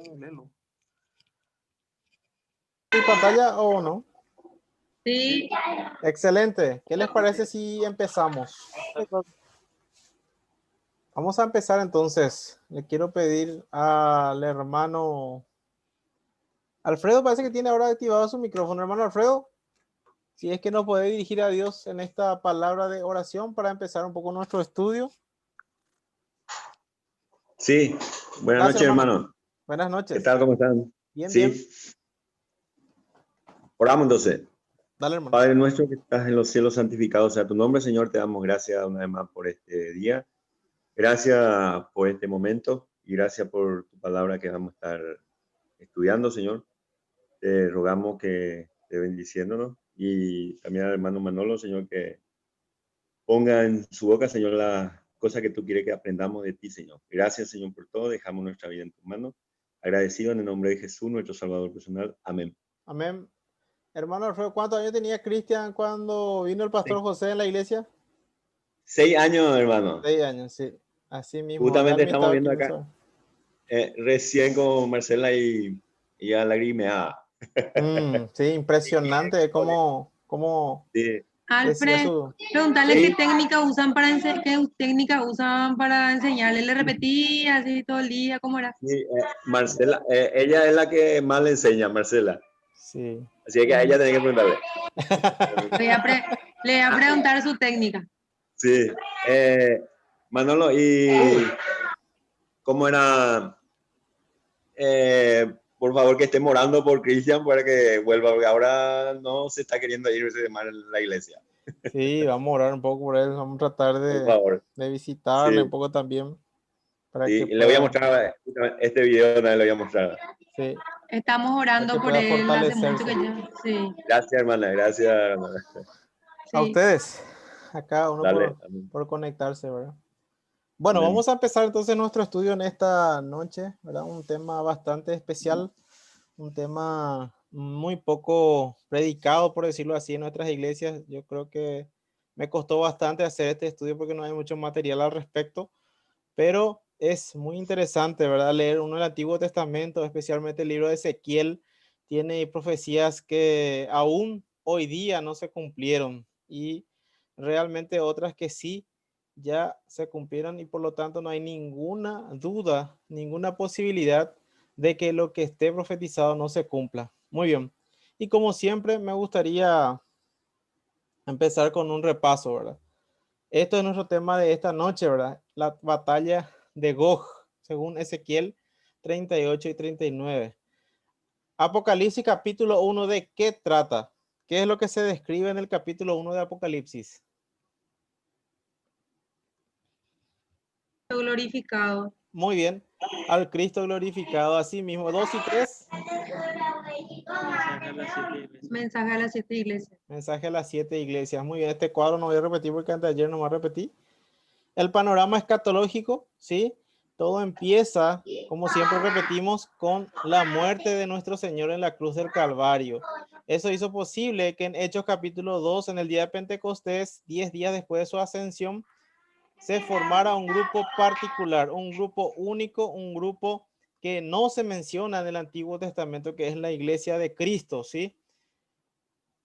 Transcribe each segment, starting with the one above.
Lelo. ¿Mi pantalla o no? Sí. Excelente. ¿Qué les parece si empezamos? Vamos a empezar entonces. Le quiero pedir al hermano Alfredo, parece que tiene ahora activado su micrófono. Hermano Alfredo, si es que nos puede dirigir a Dios en esta palabra de oración para empezar un poco nuestro estudio. Sí, buenas Gracias, noches, hermano. Buenas ¿Qué noches. tal? ¿Cómo están? Bien, Sí. bien. Oramos entonces. Dale, hermano. Padre nuestro que estás en los cielos, santificado sea tu nombre, Señor. Te damos gracias una vez más por este día. Gracias por este momento y gracias por tu palabra que vamos a estar estudiando, Señor. Te rogamos que esté bendiciéndonos y también al hermano Manolo, Señor, que ponga en su boca, Señor, las cosas que tú quieres que aprendamos de ti, Señor. Gracias, Señor, por todo. Dejamos nuestra vida en tus manos. Agradecido en el nombre de Jesús, nuestro Salvador personal. Amén. Amén. Hermano Alfredo, ¿cuántos años tenía Cristian cuando vino el pastor José en la iglesia? 6 años, hermano. 6 años, sí. Así mismo. Justamente Dalmi estamos estaba viendo aquí, acá recién con Marcela y a lagrimeada. sí, impresionante cómo Sí, decía Alfred, su... preguntarle Sí, qué técnica usan qué técnica usan para enseñarle. Le repetí así todo el día, ¿cómo era? sí, Marcela, ella es la que más le enseña, Marcela. sí. Así que a ella tenía que preguntarle. Le voy a preguntar su técnica. Sí. Manolo, ¿y cómo era? Por favor, que estén orando por Cristian para que vuelva, porque ahora no se está queriendo irse de mal en la iglesia. Sí, vamos a orar un poco por él. Vamos a tratar Por favor. de visitarle un Sí, poco también para sí. que Y le voy a pueda... mostrar este video, también le voy a mostrar. Sí, Estamos para que orando por pueda él hace mucho fortalecerse. que yo. Sí, Gracias, hermana. Gracias, hermana. A sí. ustedes, a cada uno Dale. por conectarse, ¿verdad? Bueno, Amén. vamos a empezar entonces nuestro estudio en esta noche, ¿verdad? Un tema bastante especial, un tema muy poco predicado, por decirlo así, en nuestras iglesias. Yo creo que me costó bastante hacer este estudio porque no hay mucho material al respecto, pero es muy interesante, ¿verdad? Leer uno del Antiguo Testamento, especialmente el libro de Ezequiel, tiene profecías que aún hoy día no se cumplieron y realmente otras que sí ya se cumplieron y por lo tanto no hay ninguna duda, ninguna posibilidad de que lo que esté profetizado no se cumpla. Muy bien. Y como siempre me gustaría empezar con un repaso, ¿verdad? Esto es nuestro tema de esta noche, ¿verdad? La batalla de Gog, según Ezequiel 38 y 39. Apocalipsis capítulo 1, ¿de qué trata? ¿Qué es lo que se describe en el capítulo 1 de Apocalipsis? Glorificado. Muy bien, al Cristo glorificado, así mismo. 2 y 3. Mensaje a las 7 iglesias. Mensaje a las 7 iglesias. Muy bien, este cuadro no voy a repetir porque antes de ayer no me repetí. El panorama escatológico, ¿sí? Todo empieza, como siempre repetimos, con la muerte de nuestro Señor en la cruz del Calvario. Eso hizo posible que en Hechos capítulo 2, en el día de Pentecostés, 10 días después de su ascensión, se formara un grupo particular, un grupo único, un grupo que no se menciona en el Antiguo Testamento, que es la Iglesia de Cristo, ¿sí?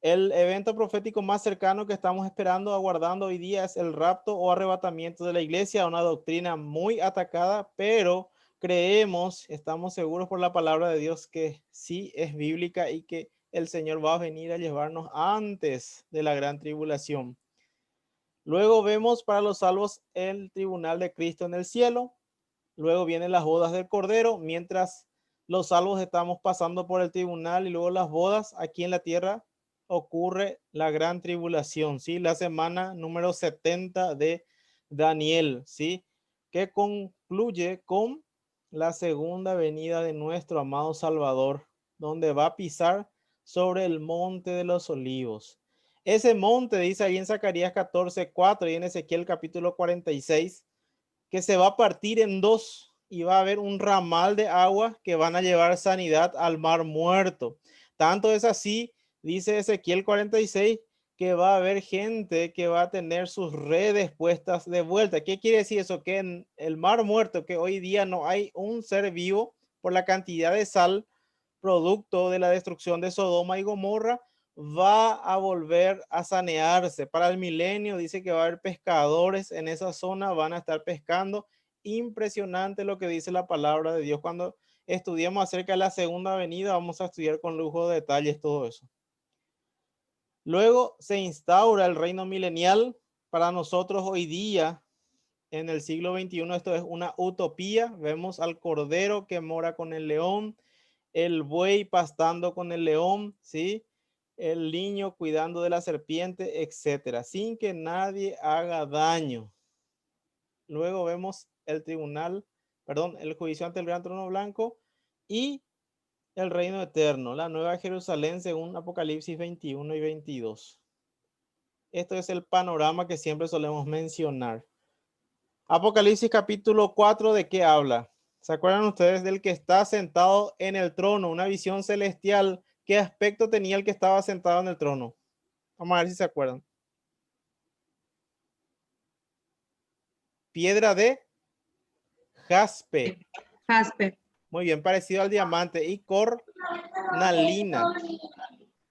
El evento profético más cercano que estamos esperando, aguardando hoy día, es el rapto o arrebatamiento de la iglesia, una doctrina muy atacada, pero creemos, estamos seguros por la palabra de Dios que sí es bíblica y que el Señor va a venir a llevarnos antes de la gran tribulación. Luego vemos para los salvos el tribunal de Cristo en el cielo. Luego vienen las bodas del Cordero, mientras los salvos estamos pasando por el tribunal y luego las bodas aquí en la tierra ocurre la gran tribulación, ¿sí? La semana número 70 de Daniel, ¿sí? Que concluye con la segunda venida de nuestro amado Salvador, donde va a pisar sobre el monte de los olivos. Ese monte, dice ahí en Zacarías 14:4 y en Ezequiel capítulo 46, que se va a partir en dos y va a haber un ramal de agua que van a llevar sanidad al mar muerto. Tanto es así, dice Ezequiel 46, que va a haber gente que va a tener sus redes puestas de vuelta. ¿Qué quiere decir eso? Que en el mar muerto, que hoy día no hay un ser vivo, por la cantidad de sal producto de la destrucción de Sodoma y Gomorra, va a volver a sanearse. Para el milenio dice que va a haber pescadores en esa zona, van a estar pescando. Impresionante lo que dice la palabra de Dios. Cuando estudiamos acerca de la segunda venida, vamos a estudiar con lujo de detalles todo eso. Luego se instaura el reino milenial. Para nosotros hoy día, en el siglo XXI, esto es una utopía. Vemos al cordero que mora con el león, el buey pastando con el león, ¿sí? El niño cuidando de la serpiente, etcétera, sin que nadie haga daño. Luego vemos el el juicio ante el gran trono blanco y el reino eterno, la nueva Jerusalén según Apocalipsis 21 y 22. Esto es el panorama que siempre solemos mencionar. Apocalipsis capítulo 4, ¿de qué habla? ¿Se acuerdan ustedes del que está sentado en el trono? Una visión celestial. ¿Qué aspecto tenía el que estaba sentado en el trono? Vamos a ver si se acuerdan. Piedra de jaspe. Jaspe. Muy bien, parecido al diamante. Y cornalina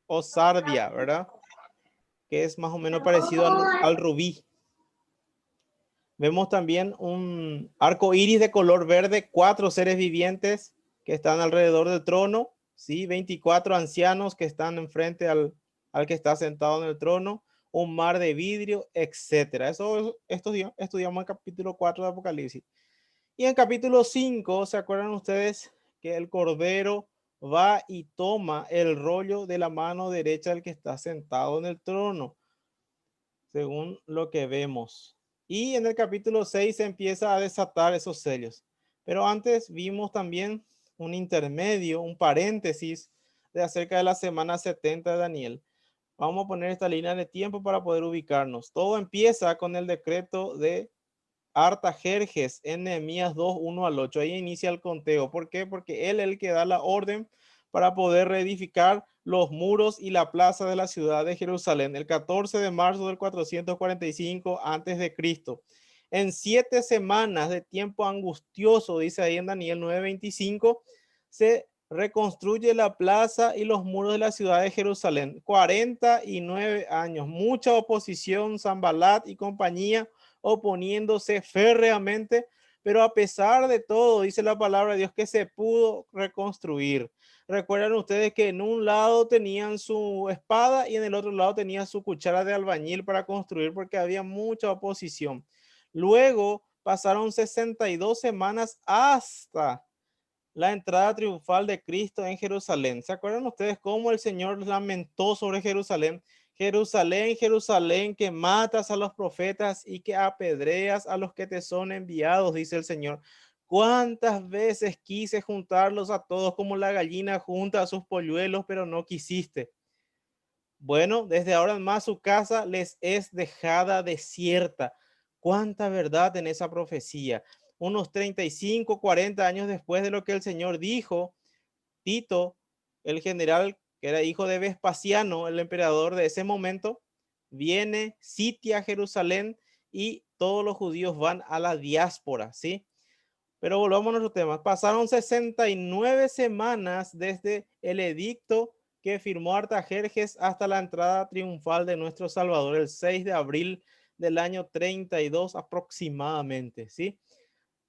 o sardia, ¿verdad? Que es más o menos parecido al rubí. Vemos también un arco iris de color verde, 4 seres vivientes que están alrededor del trono, ¿sí? 24 ancianos que están enfrente al que está sentado en el trono, un mar de vidrio, etc. Eso estudiamos en capítulo 4 de Apocalipsis. Y en capítulo 5, ¿se acuerdan ustedes que el Cordero va y toma el rollo de la mano derecha del que está sentado en el trono? Según lo que vemos. Y en el capítulo 6 se empieza a desatar esos sellos. Pero antes vimos también un intermedio, un paréntesis de acerca de la semana 70 de Daniel. Vamos a poner esta línea de tiempo para poder ubicarnos. Todo empieza con el decreto de Artajerjes en Nehemías 2, 1 al 8. Ahí inicia el conteo. ¿Por qué? Porque él es el que da la orden para poder reedificar los muros y la plaza de la ciudad de Jerusalén el 14 de marzo del 445 antes de Cristo. En 7 semanas de tiempo angustioso, dice ahí en Daniel 9:25, se reconstruye la plaza y los muros de la ciudad de Jerusalén. 49 años, mucha oposición, Sanballat y compañía oponiéndose férreamente, pero a pesar de todo, dice la palabra de Dios que se pudo reconstruir. Recuerdan ustedes que en un lado tenían su espada y en el otro lado tenían su cuchara de albañil para construir porque había mucha oposición. Luego pasaron 62 semanas hasta la entrada triunfal de Cristo en Jerusalén. ¿Se acuerdan ustedes cómo el Señor lamentó sobre Jerusalén? Jerusalén, Jerusalén, que matas a los profetas y que apedreas a los que te son enviados, dice el Señor. ¿Cuántas veces quise juntarlos a todos como la gallina junta a sus polluelos, pero no quisiste? Bueno, desde ahora en más su casa les es dejada desierta. ¿Cuánta verdad en esa profecía? Unos 35, 40 años después de lo que el Señor dijo, Tito, el general que era hijo de Vespasiano, el emperador de ese momento, viene, sitia Jerusalén y todos los judíos van a la diáspora, ¿sí? Pero volvamos a nuestro tema. Pasaron 69 semanas desde el edicto que firmó Artajerjes hasta la entrada triunfal de nuestro Salvador, el 6 de abril del año 32 aproximadamente, ¿sí?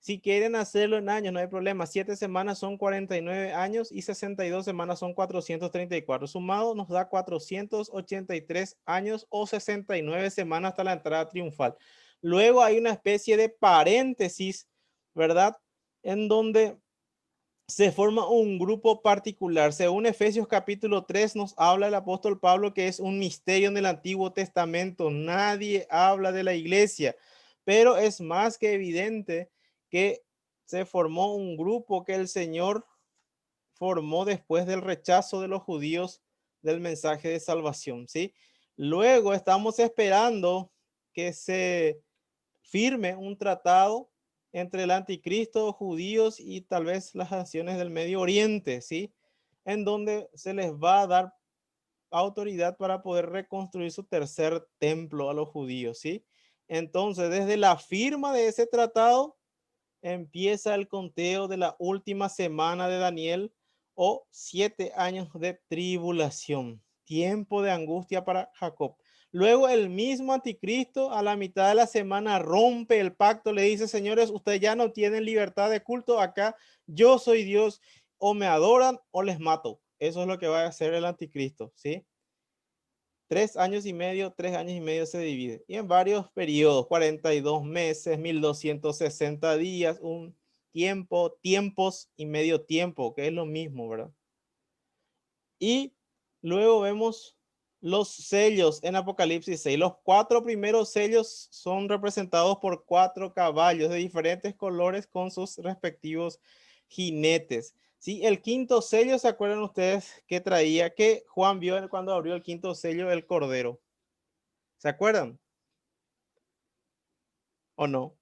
Si quieren hacerlo en años, no hay problema. 7 semanas son 49 años y 62 semanas son 434. Sumado nos da 483 años o 69 semanas hasta la entrada triunfal. Luego hay una especie de paréntesis, ¿verdad? En donde se forma un grupo particular. Según Efesios capítulo 3 nos habla el apóstol Pablo que es un misterio en el Antiguo Testamento. Nadie habla de la iglesia, pero es más que evidente que se formó un grupo que el Señor formó después del rechazo de los judíos del mensaje de salvación, ¿sí? Luego estamos esperando que se firme un tratado entre el anticristo, judíos y tal vez las naciones del Medio Oriente, ¿sí? En donde se les va a dar autoridad para poder reconstruir su tercer templo a los judíos, ¿sí? Entonces, desde la firma de ese tratado, empieza el conteo de la última semana de Daniel o 7 años de tribulación, tiempo de angustia para Jacob. Luego el mismo anticristo a la mitad de la semana rompe el pacto, le dice, señores, ustedes ya no tienen libertad de culto acá, yo soy Dios, o me adoran o les mato. Eso es lo que va a hacer el anticristo, ¿sí? 3 años y medio, 3 años y medio se divide. Y en varios periodos, 42 meses, 1260 días, un tiempo, tiempos y medio tiempo, que es lo mismo, ¿verdad? Y luego vemos los sellos en Apocalipsis 6. Los 4 primeros sellos son representados por 4 caballos de diferentes colores con sus respectivos jinetes. Sí, el quinto sello, ¿se acuerdan ustedes que traía, que Juan vio cuando abrió el quinto sello, el cordero? ¿Se acuerdan? ¿O no?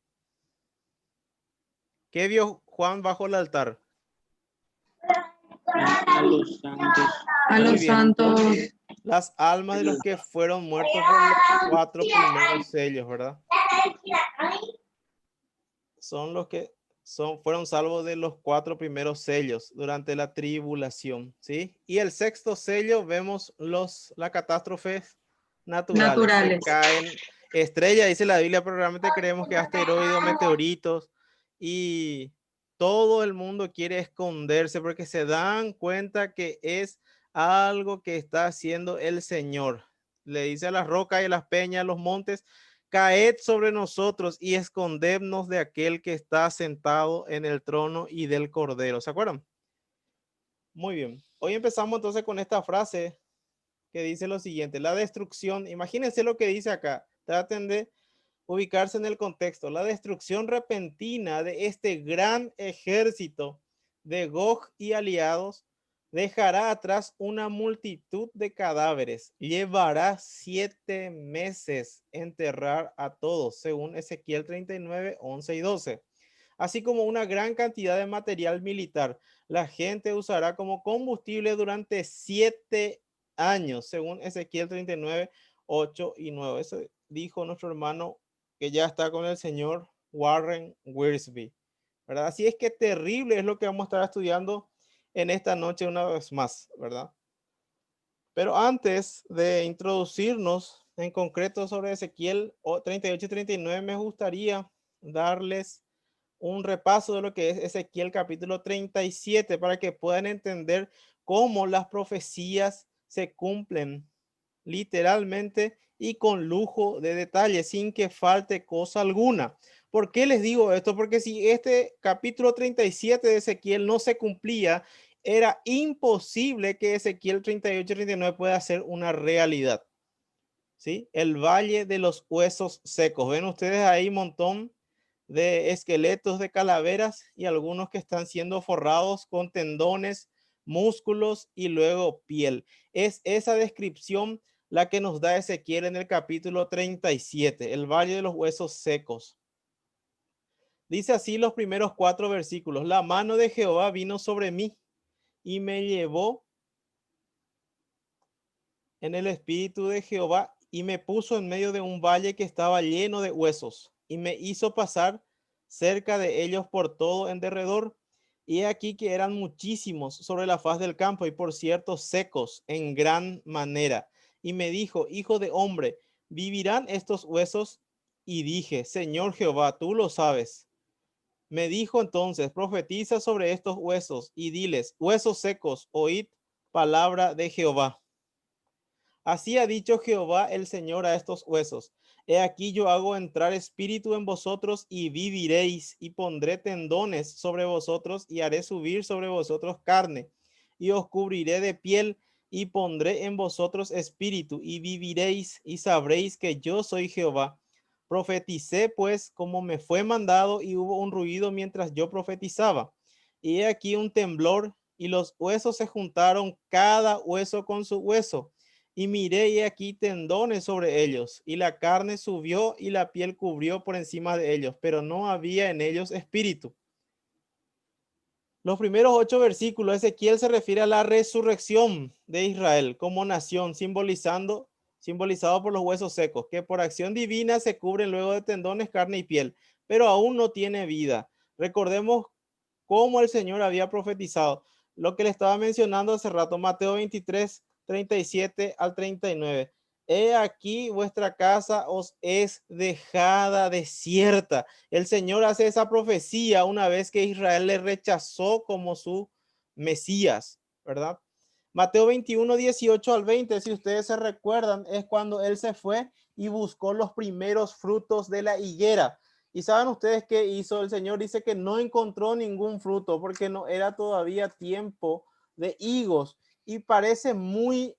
¿Qué vio Juan bajo el altar? A los santos. A Muy los bien. santos. Las almas de los que fueron muertos por los 4 primeros sellos, ¿verdad? Son los que fueron salvos de los 4 primeros sellos durante la tribulación, ¿sí? Y el sexto sello vemos las catástrofes naturales. Se caen estrellas, dice la Biblia, pero realmente creemos que asteroides, meteoritos, y todo el mundo quiere esconderse porque se dan cuenta que es algo que está haciendo el Señor. Le dice a las rocas y a las peñas, a los montes, caed sobre nosotros y escondednos de aquel que está sentado en el trono y del cordero. ¿Se acuerdan? Muy bien. Hoy empezamos entonces con esta frase que dice lo siguiente: la destrucción, imagínense lo que dice acá, traten de ubicarse en el contexto, la destrucción repentina de este gran ejército de Gog y aliados dejará atrás una multitud de cadáveres, llevará 7 meses enterrar a todos, según Ezequiel 39, 11 y 12, así como una gran cantidad de material militar. La gente usará como combustible durante 7 años, según Ezequiel 39, 8 y 9. Eso dijo nuestro hermano que ya está con el señor Warren Wiersbe, ¿verdad? Así es que terrible es lo que vamos a estar estudiando en esta noche una vez más, ¿verdad? Pero antes de introducirnos en concreto sobre Ezequiel 38 y 39, me gustaría darles un repaso de lo que es Ezequiel capítulo 37 para que puedan entender cómo las profecías se cumplen literalmente y con lujo de detalle, sin que falte cosa alguna. ¿Por qué les digo esto? Porque si este capítulo 37 de Ezequiel no se cumplía, era imposible que Ezequiel 38 y 39 pueda ser una realidad. ¿Sí? El valle de los huesos secos. Ven ustedes ahí un montón de esqueletos de calaveras y algunos que están siendo forrados con tendones, músculos y luego piel. Es esa descripción la que nos da Ezequiel en el capítulo 37, el valle de los huesos secos. Dice así los primeros 4 versículos: la mano de Jehová vino sobre mí y me llevó en el espíritu de Jehová y me puso en medio de un valle que estaba lleno de huesos y me hizo pasar cerca de ellos por todo en derredor. Y aquí que eran muchísimos sobre la faz del campo y por cierto secos en gran manera. Y me dijo: hijo de hombre, ¿vivirán estos huesos? Y dije: Señor Jehová, tú lo sabes. Me dijo entonces: profetiza sobre estos huesos y diles: huesos secos, oíd palabra de Jehová. Así ha dicho Jehová el Señor a estos huesos: he aquí yo hago entrar espíritu en vosotros y viviréis, y pondré tendones sobre vosotros y haré subir sobre vosotros carne, y os cubriré de piel y pondré en vosotros espíritu y viviréis y sabréis que yo soy Jehová. Profeticé pues como me fue mandado y hubo un ruido mientras yo profetizaba. Y he aquí un temblor y los huesos se juntaron cada hueso con su hueso. Y miré y aquí tendones sobre ellos, y la carne subió y la piel cubrió por encima de ellos, pero no había en ellos espíritu. Los primeros 8 versículos, Ezequiel se refiere a la resurrección de Israel como nación, simbolizado por los huesos secos, que por acción divina se cubren luego de tendones, carne y piel, pero aún no tiene vida. Recordemos cómo el Señor había profetizado. Lo que le estaba mencionando hace rato, Mateo 23, 37 al 39. He aquí vuestra casa os es dejada desierta. El Señor hace esa profecía una vez que Israel le rechazó como su Mesías, ¿verdad? Mateo 21, 18 al 20, si ustedes se recuerdan, es cuando él se fue y buscó los primeros frutos de la higuera. Y saben ustedes qué hizo el Señor, dice que no encontró ningún fruto porque no era todavía tiempo de higos. Y parece muy,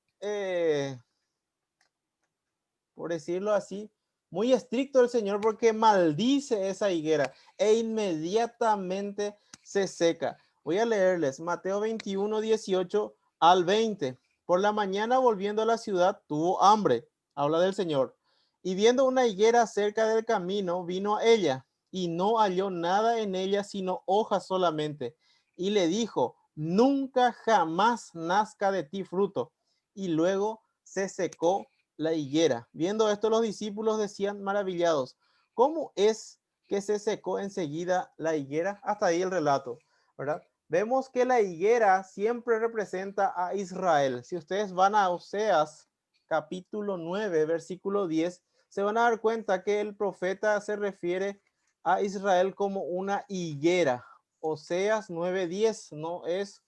por decirlo así, muy estricto el Señor porque maldice esa higuera e inmediatamente se seca. Voy a leerles Mateo 21, 18 al 20. Por la mañana volviendo a la ciudad tuvo hambre, habla del Señor, y viendo una higuera cerca del camino vino a ella y no halló nada en ella sino hojas solamente, y le dijo: nunca jamás nazca de ti fruto. Y luego se secó la higuera. Viendo esto, los discípulos decían maravillados: ¿cómo es que se secó enseguida la higuera? Hasta ahí el relato, ¿verdad? Vemos que la higuera siempre representa a Israel. Si ustedes van a Oseas capítulo 9, versículo 10, se van a dar cuenta que el profeta se refiere a Israel como una higuera. Oseas 9:10 no es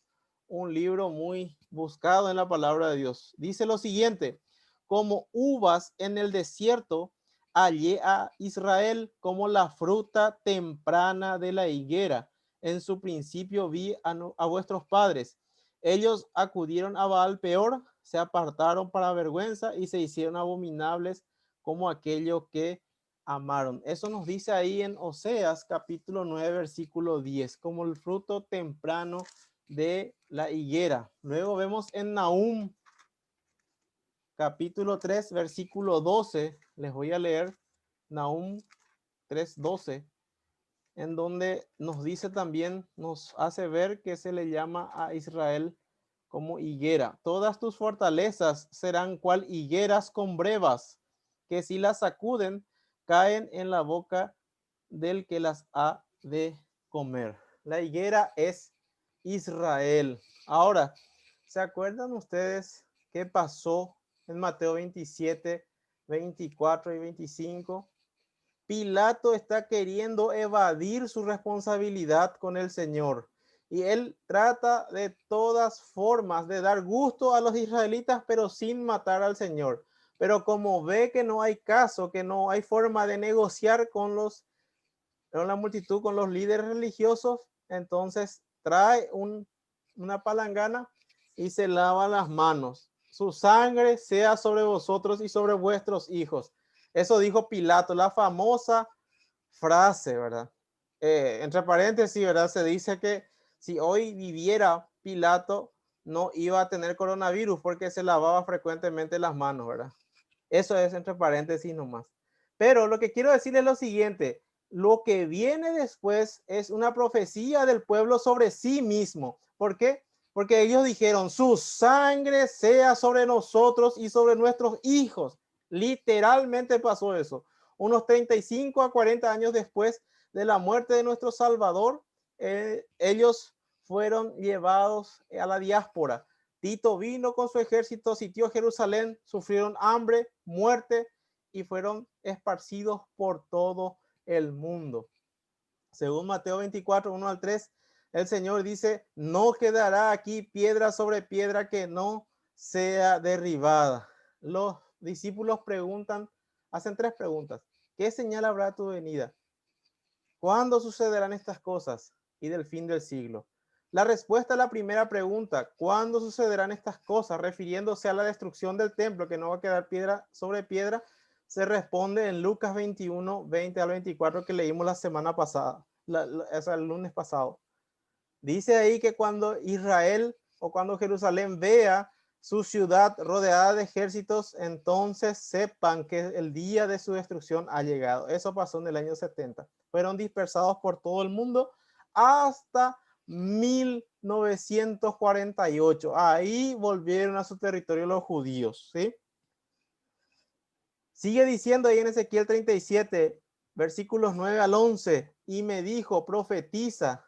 un libro muy buscado en la palabra de Dios. Dice lo siguiente: como uvas en el desierto, hallé a Israel como la fruta temprana de la higuera. En su principio vi a vuestros padres. Ellos acudieron a Baal peor, se apartaron para vergüenza y se hicieron abominables como aquello que amaron. Eso nos dice ahí en Oseas capítulo 9, versículo 10, como el fruto temprano de la higuera. Luego vemos en Nahum capítulo 3, versículo 12, les voy a leer Nahum 3:12, en donde nos dice también, nos hace ver que se le llama a Israel como higuera. Todas tus fortalezas serán cual higueras con brevas, que si las sacuden, caen en la boca del que las ha de comer. La higuera es Israel. Ahora, ¿se acuerdan ustedes qué pasó en Mateo 27, 24 y 25? Pilato está queriendo evadir su responsabilidad con el Señor y él trata de todas formas de dar gusto a los israelitas, pero sin matar al Señor. Pero como ve que no hay caso, que no hay forma de negociar con la multitud, con los líderes religiosos, entonces trae una palangana y se lava las manos. Su sangre sea sobre vosotros y sobre vuestros hijos. Eso dijo Pilato, la famosa frase, ¿verdad? Entre paréntesis, ¿verdad? Se dice que si hoy viviera Pilato, no iba a tener coronavirus porque se lavaba frecuentemente las manos, ¿verdad? Eso es entre paréntesis nomás. Pero lo que quiero decir es lo siguiente: lo que viene después es una profecía del pueblo sobre sí mismo. ¿Por qué? Porque ellos dijeron: su sangre sea sobre nosotros y sobre nuestros hijos. Literalmente pasó eso. Unos 35 a 40 años después de la muerte de nuestro Salvador, ellos fueron llevados a la diáspora. Tito vino con su ejército, sitió Jerusalén, sufrieron hambre, muerte y fueron esparcidos por todo el mundo. Según Mateo 24, 1 al 3, el Señor dice: no quedará aquí piedra sobre piedra que no sea derribada. Los discípulos preguntan, hacen tres preguntas: ¿qué señal habrá tu venida? ¿Cuándo sucederán estas cosas? Y del fin del siglo. La respuesta a la primera pregunta, ¿cuándo sucederán estas cosas?, refiriéndose a la destrucción del templo, que no va a quedar piedra sobre piedra, se responde en Lucas 21, 20 al 24, que leímos la semana pasada, el lunes pasado. Dice ahí que cuando Israel o cuando Jerusalén vea su ciudad rodeada de ejércitos, entonces sepan que el día de su destrucción ha llegado. Eso pasó en el año 70. Fueron dispersados por todo el mundo hasta 1948. Ahí volvieron a su territorio los judíos, ¿sí? Sigue diciendo ahí en Ezequiel 37, Versículos 9 al 11. Y me dijo, profetiza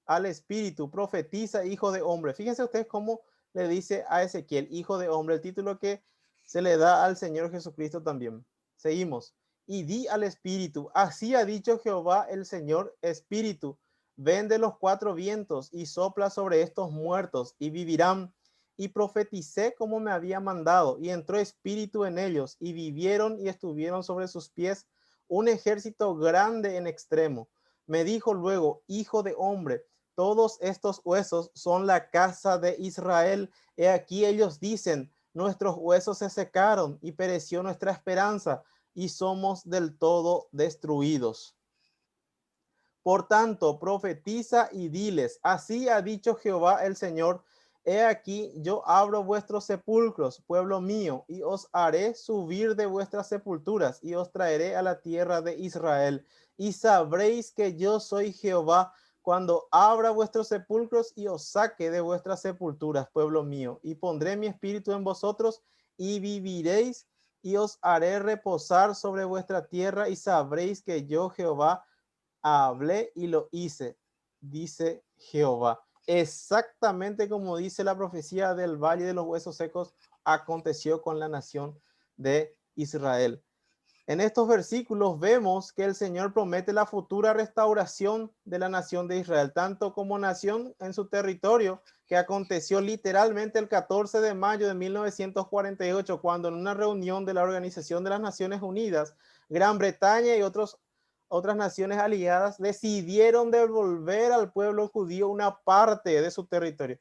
al espíritu, profetiza, hijo de hombre. Fíjense ustedes cómo le dice a Ezequiel, hijo de hombre, el título que se le da al Señor Jesucristo también. Seguimos. Y di al espíritu, así ha dicho Jehová el Señor, espíritu, ven de los cuatro vientos y sopla sobre estos muertos y vivirán. Y profeticé como me había mandado, y entró espíritu en ellos, y vivieron y estuvieron sobre sus pies un ejército grande en extremo. Me dijo luego, hijo de hombre, todos estos huesos son la casa de Israel. He aquí ellos dicen, nuestros huesos se secaron y pereció nuestra esperanza y somos del todo destruidos. Por tanto, profetiza y diles, así ha dicho Jehová el Señor, he aquí yo abro vuestros sepulcros, pueblo mío, y os haré subir de vuestras sepulturas y os traeré a la tierra de Israel. Y sabréis que yo soy Jehová cuando abra vuestros sepulcros y os saque de vuestras sepulturas, pueblo mío, y pondré mi espíritu en vosotros y viviréis y os haré reposar sobre vuestra tierra y sabréis que yo Jehová hablé y lo hice, dice Jehová. Exactamente como dice la profecía del Valle de los Huesos Secos, aconteció con la nación de Israel. En estos versículos vemos que el Señor promete la futura restauración de la nación de Israel, tanto como nación en su territorio, que aconteció literalmente el 14 de mayo de 1948, cuando en una reunión de la Organización de las Naciones Unidas, Gran Bretaña y otras naciones aliadas decidieron devolver al pueblo judío una parte de su territorio.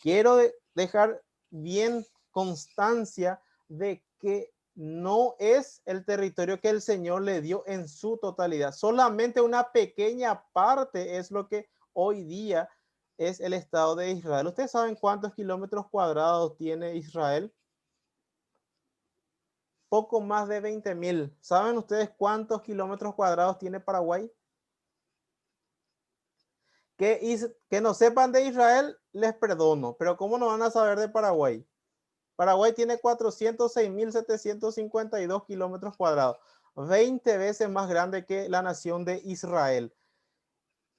Quiero dejar bien constancia de que no es el territorio que el Señor le dio en su totalidad. Solamente una pequeña parte es lo que hoy día es el Estado de Israel. ¿Ustedes saben cuántos kilómetros cuadrados tiene Israel? Poco más de 20,000. ¿Saben ustedes cuántos kilómetros cuadrados tiene Paraguay? Que no sepan de Israel, les perdono, pero ¿cómo no van a saber de Paraguay? Paraguay tiene 406,752 kilómetros cuadrados, 20 veces más grande que la nación de Israel.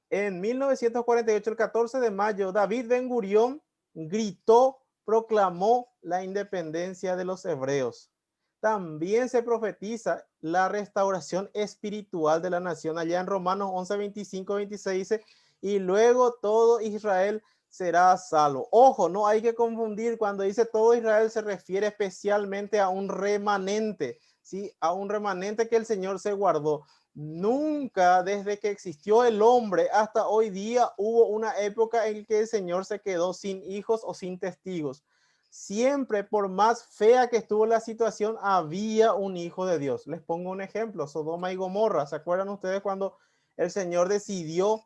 En 1948, el 14 de mayo, David Ben-Gurión gritó, proclamó la independencia de los hebreos. También se profetiza la restauración espiritual de la nación. Allá en Romanos 11, 25, 26 dice, y luego todo Israel será salvo. Ojo, no hay que confundir, cuando dice todo Israel se refiere especialmente a un remanente, ¿sí? A un remanente que el Señor se guardó. Nunca desde que existió el hombre hasta hoy día hubo una época en que el Señor se quedó sin hijos o sin testigos. Siempre, por más fea que estuvo la situación, había un hijo de Dios. Les pongo un ejemplo, Sodoma y Gomorra. ¿Se acuerdan ustedes cuando el Señor decidió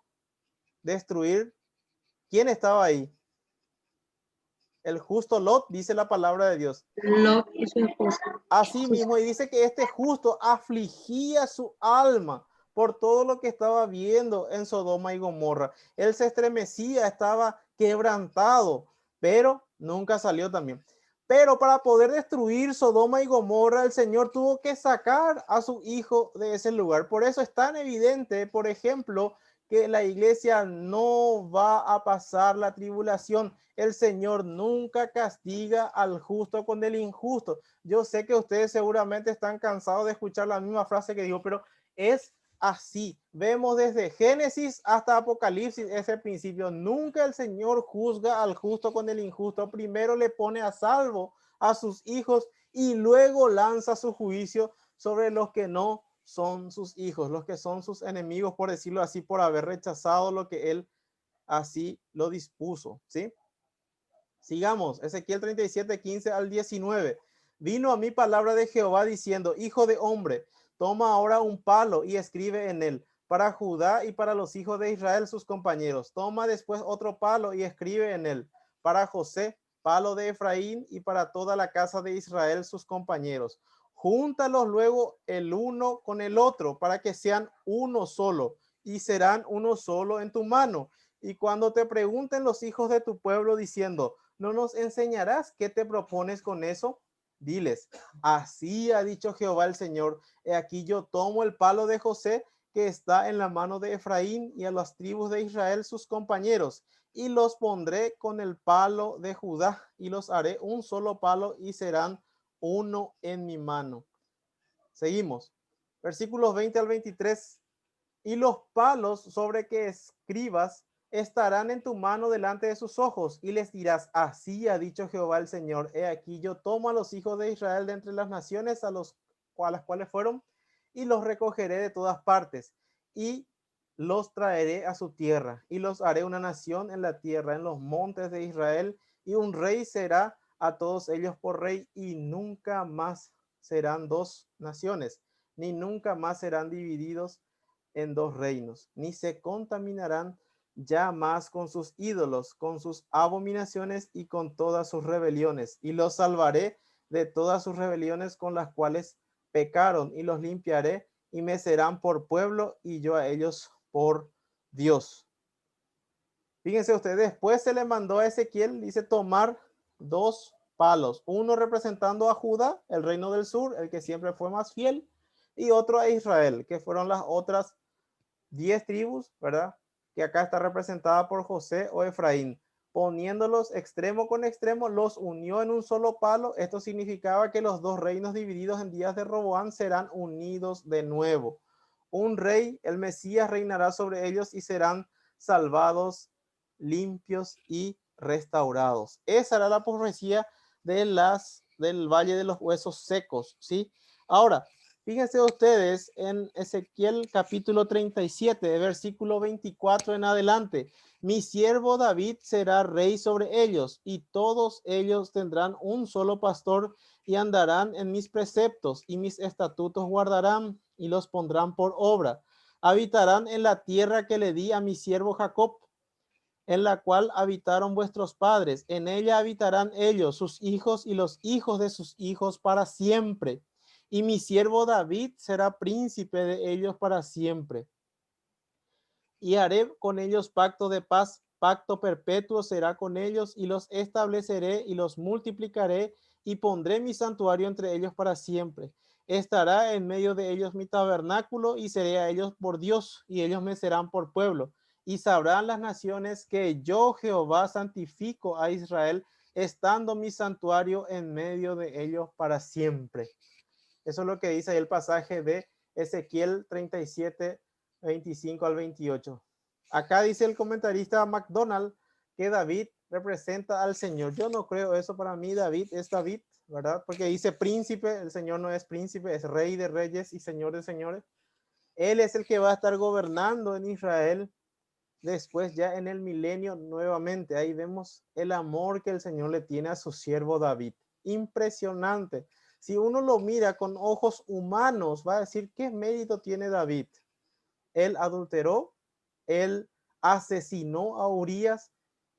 destruir? ¿Quién estaba ahí? El justo Lot, dice la palabra de Dios. Lot y su esposa. Así mismo, y dice que este justo afligía su alma por todo lo que estaba viendo en Sodoma y Gomorra. Él se estremecía, estaba quebrantado, pero nunca salió también. Pero para poder destruir Sodoma y Gomorra, el Señor tuvo que sacar a su hijo de ese lugar. Por eso es tan evidente, por ejemplo, que la iglesia no va a pasar la tribulación. El Señor nunca castiga al justo con el injusto. Yo sé que ustedes seguramente están cansados de escuchar la misma frase que digo, pero es así. Vemos desde Génesis hasta Apocalipsis ese principio. Nunca el Señor juzga al justo con el injusto. Primero le pone a salvo a sus hijos y luego lanza su juicio sobre los que no son sus hijos, los que son sus enemigos, por decirlo así, por haber rechazado lo que él así lo dispuso, ¿sí? Sigamos, Ezequiel 37, 15 al 19. Vino a mí palabra de Jehová diciendo, hijo de hombre, toma ahora un palo y escribe en él, para Judá y para los hijos de Israel sus compañeros. Toma después otro palo y escribe en él, para José, palo de Efraín y para toda la casa de Israel sus compañeros. Júntalos luego el uno con el otro para que sean uno solo y serán uno solo en tu mano. Y cuando te pregunten los hijos de tu pueblo diciendo, ¿no nos enseñarás qué te propones con eso? Diles, así ha dicho Jehová el Señor, he aquí yo tomo el palo de José que está en la mano de Efraín, y a las tribus de Israel sus compañeros, y los pondré con el palo de Judá, y los haré un solo palo, y serán uno en mi mano. Seguimos. Versículos 20 al 23. Y los palos sobre que escribas estarán en tu mano delante de sus ojos, y les dirás: así ha dicho Jehová el Señor, he aquí yo tomo a los hijos de Israel de entre las naciones a las cuales fueron, y los recogeré de todas partes, y los traeré a su tierra, y los haré una nación en la tierra, en los montes de Israel, y un rey será a todos ellos por rey, y nunca más serán dos naciones, ni nunca más serán divididos en dos reinos, ni se contaminarán ya más con sus ídolos, con sus abominaciones y con todas sus rebeliones, y los salvaré de todas sus rebeliones con las cuales pecaron, y los limpiaré, y me serán por pueblo, y yo a ellos por Dios. Fíjense ustedes, después se le mandó a Ezequiel, dice, tomar dos palos, uno representando a Judá, el reino del sur, el que siempre fue más fiel, y otro a Israel, que fueron las otras 10 tribus, ¿verdad? Que acá está representada por José o Efraín. Poniéndolos extremo con extremo, los unió en un solo palo. Esto significaba que los dos reinos divididos en días de Roboam serán unidos de nuevo. Un rey, el Mesías, reinará sobre ellos y serán salvados, limpios y restaurados. Esa era la profecía del Valle de los Huesos Secos, ¿sí? Ahora, fíjense ustedes en Ezequiel capítulo 37, versículo 24 en adelante. Mi siervo David será rey sobre ellos, y todos ellos tendrán un solo pastor, y andarán en mis preceptos, y mis estatutos guardarán, y los pondrán por obra. Habitarán en la tierra que le di a mi siervo Jacob, en la cual habitaron vuestros padres. En ella habitarán ellos, sus hijos y los hijos de sus hijos para siempre. Y mi siervo David será príncipe de ellos para siempre. Y haré con ellos pacto de paz, pacto perpetuo será con ellos, y los estableceré y los multiplicaré, y pondré mi santuario entre ellos para siempre. Estará en medio de ellos mi tabernáculo, y seré a ellos por Dios, y ellos me serán por pueblo. Y sabrán las naciones que yo, Jehová, santifico a Israel, estando mi santuario en medio de ellos para siempre. Eso es lo que dice ahí el pasaje de Ezequiel 37, 25 al 28. Acá dice el comentarista McDonald que David representa al Señor. Yo no creo eso. Para mí David es David, ¿verdad? Porque dice príncipe, el Señor no es príncipe, es rey de reyes y señor de señores. Él es el que va a estar gobernando en Israel después, ya en el milenio nuevamente. Ahí vemos el amor que el Señor le tiene a su siervo David. Impresionante. Si uno lo mira con ojos humanos, va a decir: ¿qué mérito tiene David? Él adulteró, él asesinó a Urías,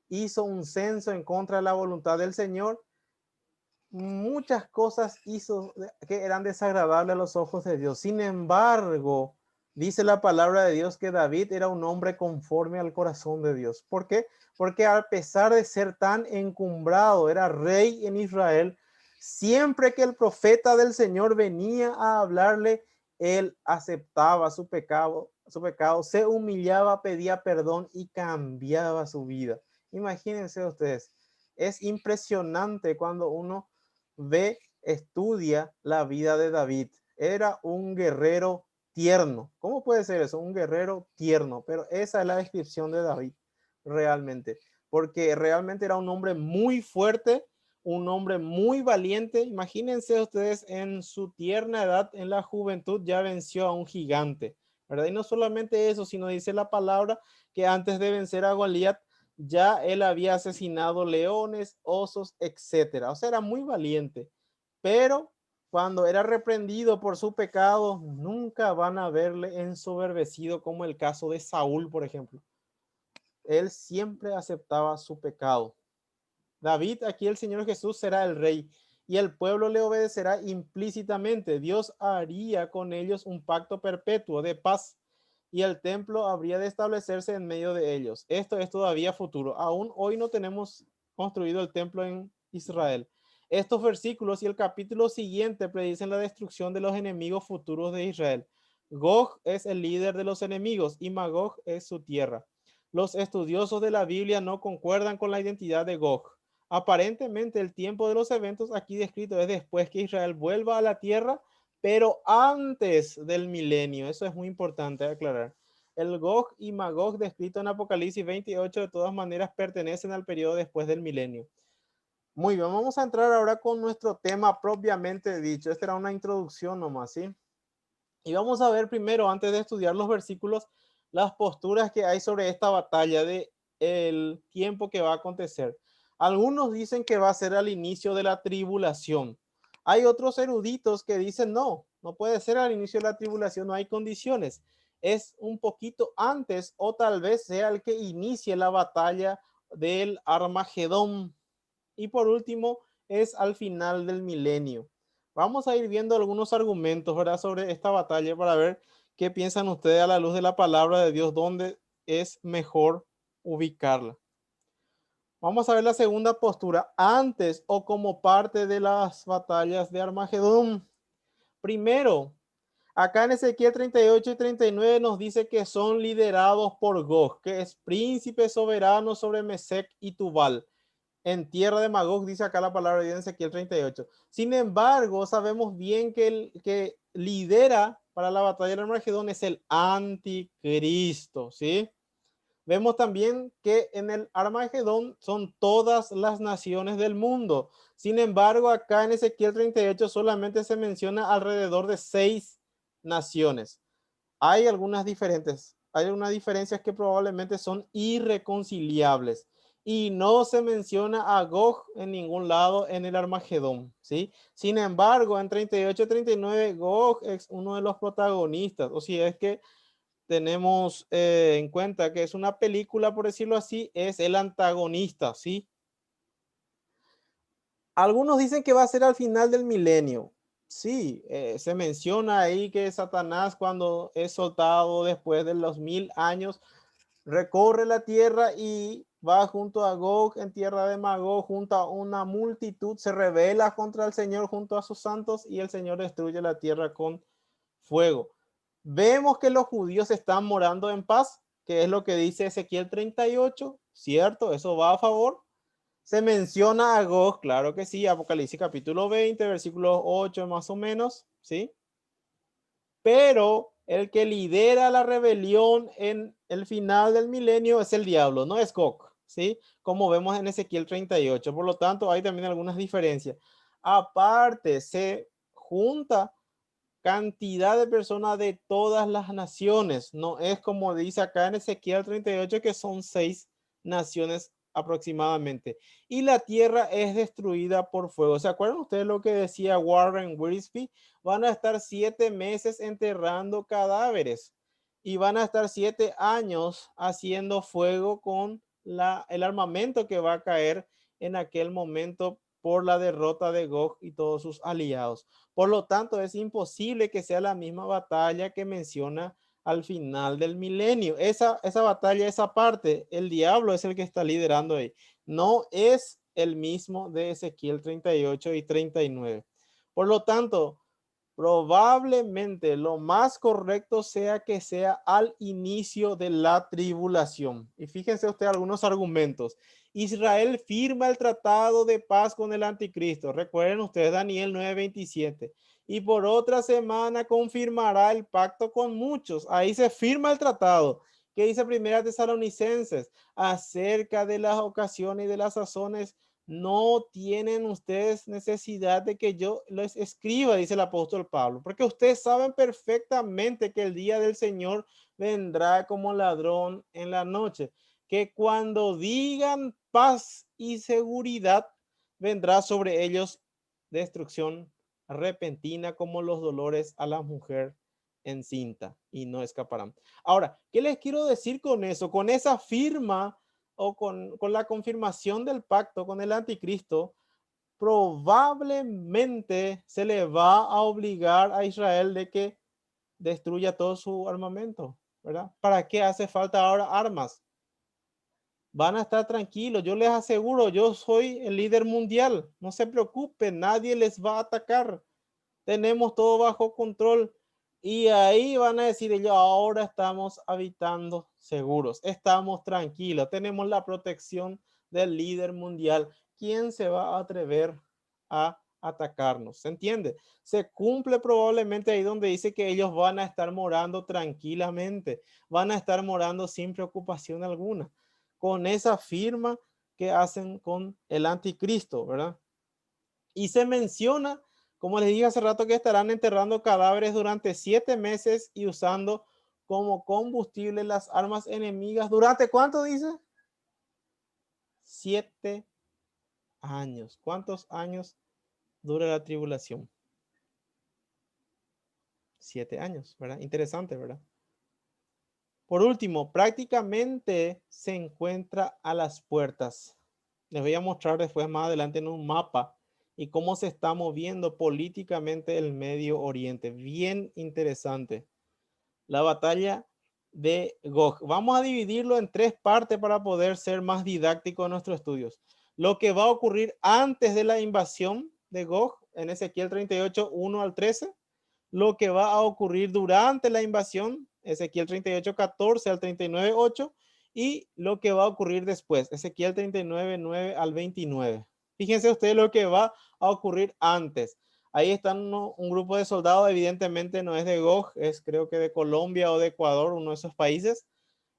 hizo un censo en contra de la voluntad del Señor. Muchas cosas hizo que eran desagradables a los ojos de Dios. Sin embargo, dice la palabra de Dios que David era un hombre conforme al corazón de Dios. ¿Por qué? Porque a pesar de ser tan encumbrado, era rey en Israel, siempre que el profeta del Señor venía a hablarle, él aceptaba su pecado, se humillaba, pedía perdón y cambiaba su vida. Imagínense ustedes, es impresionante cuando uno ve, estudia la vida de David. Era un guerrero tierno. ¿Cómo puede ser eso? Un guerrero tierno. Pero esa es la descripción de David realmente. Porque realmente era un hombre muy fuerte, un hombre muy valiente. Imagínense ustedes, en su tierna edad, en la juventud, ya venció a un gigante, ¿verdad? Y no solamente eso, sino dice la palabra que antes de vencer a Goliat, ya él había asesinado leones, osos, etcétera. O sea, era muy valiente. Pero cuando era reprendido por su pecado, nunca van a verle ensoberbecido, como el caso de Saúl, por ejemplo. Él siempre aceptaba su pecado. David, aquí el Señor Jesús será el rey, y el pueblo le obedecerá implícitamente. Dios haría con ellos un pacto perpetuo de paz, y el templo habría de establecerse en medio de ellos. Esto es todavía futuro. Aún hoy no tenemos construido el templo en Israel. Estos versículos y el capítulo siguiente predicen la destrucción de los enemigos futuros de Israel. Gog es el líder de los enemigos y Magog es su tierra. Los estudiosos de la Biblia no concuerdan con la identidad de Gog. Aparentemente el tiempo de los eventos aquí descrito es después que Israel vuelva a la tierra, pero antes del milenio. Eso es muy importante aclarar. El Gog y Magog descrito en Apocalipsis 28 de todas maneras pertenecen al periodo después del milenio. Muy bien, vamos a entrar ahora con nuestro tema propiamente dicho. Esta era una introducción nomás, ¿sí? Y vamos a ver primero, antes de estudiar los versículos, las posturas que hay sobre esta batalla de el tiempo que va a acontecer. Algunos dicen que va a ser al inicio de la tribulación. Hay otros eruditos que dicen no, no puede ser al inicio de la tribulación, no hay condiciones. Es un poquito antes o tal vez sea el que inicie la batalla del Armagedón. Y por último, es al final del milenio. Vamos a ir viendo algunos argumentos, ¿verdad?, sobre esta batalla para ver qué piensan ustedes a la luz de la palabra de Dios, dónde es mejor ubicarla. Vamos a ver la segunda postura, antes o como parte de las batallas de Armagedón. Primero, acá en Ezequiel 38 y 39 nos dice que son liderados por Gog, que es príncipe soberano sobre Mesec y Tubal. En tierra de Magog, dice acá la palabra de Dios en Ezequiel 38. Sin embargo, sabemos bien que el que lidera para la batalla del Armagedón es el anticristo, ¿sí? Vemos también que en el Armagedón son todas las naciones del mundo. Sin embargo, acá en Ezequiel 38 solamente se menciona alrededor de 6 naciones. Hay algunas diferencias que probablemente son irreconciliables y no se menciona a Gog en ningún lado en el Armagedón, ¿sí? Sin embargo, en 38 y 39 Gog es uno de los protagonistas, o si es que tenemos en cuenta que es una película, por decirlo así, es el antagonista, ¿sí? Algunos dicen que va a ser al final del milenio. Sí, se menciona ahí que Satanás, cuando es soltado después de los 1000 años, recorre la tierra y va junto a Gog en tierra de Magog, junto a una multitud, se rebela contra el Señor junto a sus santos y el Señor destruye la tierra con fuego. Vemos que los judíos están morando en paz, que es lo que dice Ezequiel 38, ¿cierto? Eso va a favor. Se menciona a Gog, claro que sí, Apocalipsis capítulo 20, versículo 8 más o menos, ¿sí? Pero el que lidera la rebelión en el final del milenio es el diablo, no es Gog, ¿sí? Como vemos en Ezequiel 38. Por lo tanto, hay también algunas diferencias. Aparte, se junta cantidad de personas de todas las naciones. No es como dice acá en Ezequiel 38 que son 6 naciones aproximadamente. Y la tierra es destruida por fuego. ¿Se acuerdan ustedes lo que decía Warren Wiersbe? Van a estar 7 meses enterrando cadáveres y van a estar 7 años haciendo fuego con el armamento que va a caer en aquel momento por la derrota de Gog y todos sus aliados. Por lo tanto, es imposible que sea la misma batalla que menciona al final del milenio. Esa batalla, esa parte, el diablo es el que está liderando ahí. No es el mismo de Ezequiel 38 y 39. Por lo tanto, probablemente lo más correcto sea que sea al inicio de la tribulación. Y fíjense usted algunos argumentos. Israel firma el tratado de paz con el anticristo. Recuerden ustedes Daniel 9:27. Y por otra semana confirmará el pacto con muchos. Ahí se firma el tratado. ¿Qué dice Primera Tesalonicenses? Acerca de las ocasiones y de las sazones, no tienen ustedes necesidad de que yo les escriba, dice el apóstol Pablo, porque ustedes saben perfectamente que el día del Señor vendrá como ladrón en la noche, que cuando digan paz y seguridad, vendrá sobre ellos destrucción repentina como los dolores a la mujer encinta y no escaparán. Ahora, ¿qué les quiero decir con eso? Con esa firma o con la confirmación del pacto con el anticristo, probablemente se le va a obligar a Israel de que destruya todo su armamento, ¿verdad? ¿Para qué hace falta ahora armas? Van a estar tranquilos, yo les aseguro, yo soy el líder mundial, no se preocupen, nadie les va a atacar, tenemos todo bajo control. Y ahí van a decir ellos, ahora estamos habitando seguros, estamos tranquilos, tenemos la protección del líder mundial. ¿Quién se va a atrever a atacarnos? ¿Se entiende? Se cumple probablemente ahí donde dice que ellos van a estar morando tranquilamente, van a estar morando sin preocupación alguna, con esa firma que hacen con el anticristo, ¿verdad? Y se menciona, como les dije hace rato, que estarán enterrando cadáveres durante 7 meses y usando como combustible las armas enemigas. ¿Durante cuánto dice? 7 años. ¿Cuántos años dura la tribulación? 7 años, ¿verdad? Interesante, ¿verdad? Por último, prácticamente se encuentra a las puertas. Les voy a mostrar después más adelante en un mapa y cómo se está moviendo políticamente el Medio Oriente. Bien interesante. La batalla de Gog. Vamos a dividirlo en 3 partes para poder ser más didáctico en nuestros estudios. Lo que va a ocurrir antes de la invasión de Gog en Ezequiel 38, 1 al 13. Lo que va a ocurrir durante la invasión, Ezequiel 38, 14 al 39, 8. Y lo que va a ocurrir después, Ezequiel 39, 9 al 29. Fíjense ustedes lo que va a ocurrir antes. Ahí están un grupo de soldados, evidentemente no es de Gog, es creo que de Colombia o de Ecuador, uno de esos países.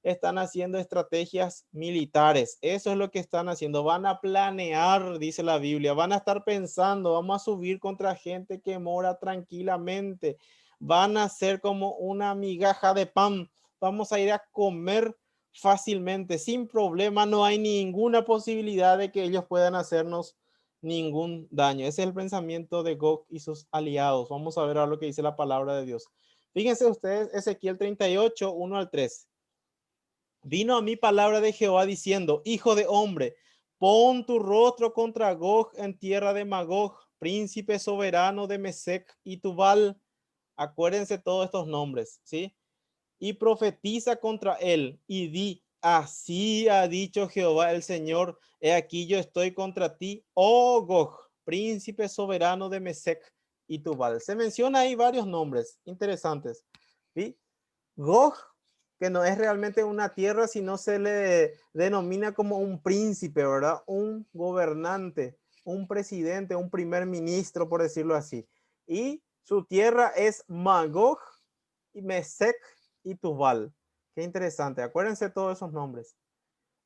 Están haciendo estrategias militares. Eso es lo que están haciendo. Van a planear, dice la Biblia. Van a estar pensando, vamos a subir contra gente que mora tranquilamente. Van a ser como una migaja de pan. Vamos a ir a comer fácilmente, sin problema. No hay ninguna posibilidad de que ellos puedan hacernos ningún daño. Ese es el pensamiento de Gog y sus aliados. Vamos a ver ahora lo que dice la palabra de Dios. Fíjense ustedes, Ezequiel 38, 1 al 3. Vino a mí palabra de Jehová diciendo, hijo de hombre, pon tu rostro contra Gog en tierra de Magog, príncipe soberano de Mesec y Tubal. Acuérdense todos estos nombres, ¿sí? Y profetiza contra él y di, así ha dicho Jehová el Señor, he aquí yo estoy contra ti, oh Gog, príncipe soberano de Mesec y Tubal. Se menciona ahí varios nombres interesantes, ¿sí? Gog, que no es realmente una tierra, sino se le denomina como un príncipe, ¿verdad? Un gobernante, un presidente, un primer ministro, por decirlo así. Y su tierra es Magog, y Mesec y Tubal. Qué interesante. Acuérdense todos esos nombres.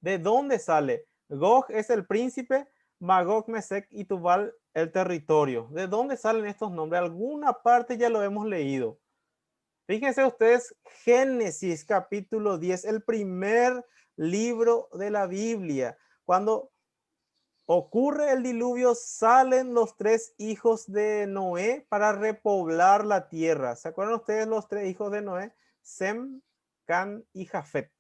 ¿De dónde sale? Gog es el príncipe, Magog, Mesec y Tubal el territorio. ¿De dónde salen estos nombres? Alguna parte ya lo hemos leído. Fíjense ustedes, Génesis capítulo 10, el primer libro de la Biblia. Cuando ocurre el diluvio, salen los 3 hijos de Noé para repoblar la tierra. ¿Se acuerdan ustedes los 3 hijos de Noé? Sem, Can y Jafet.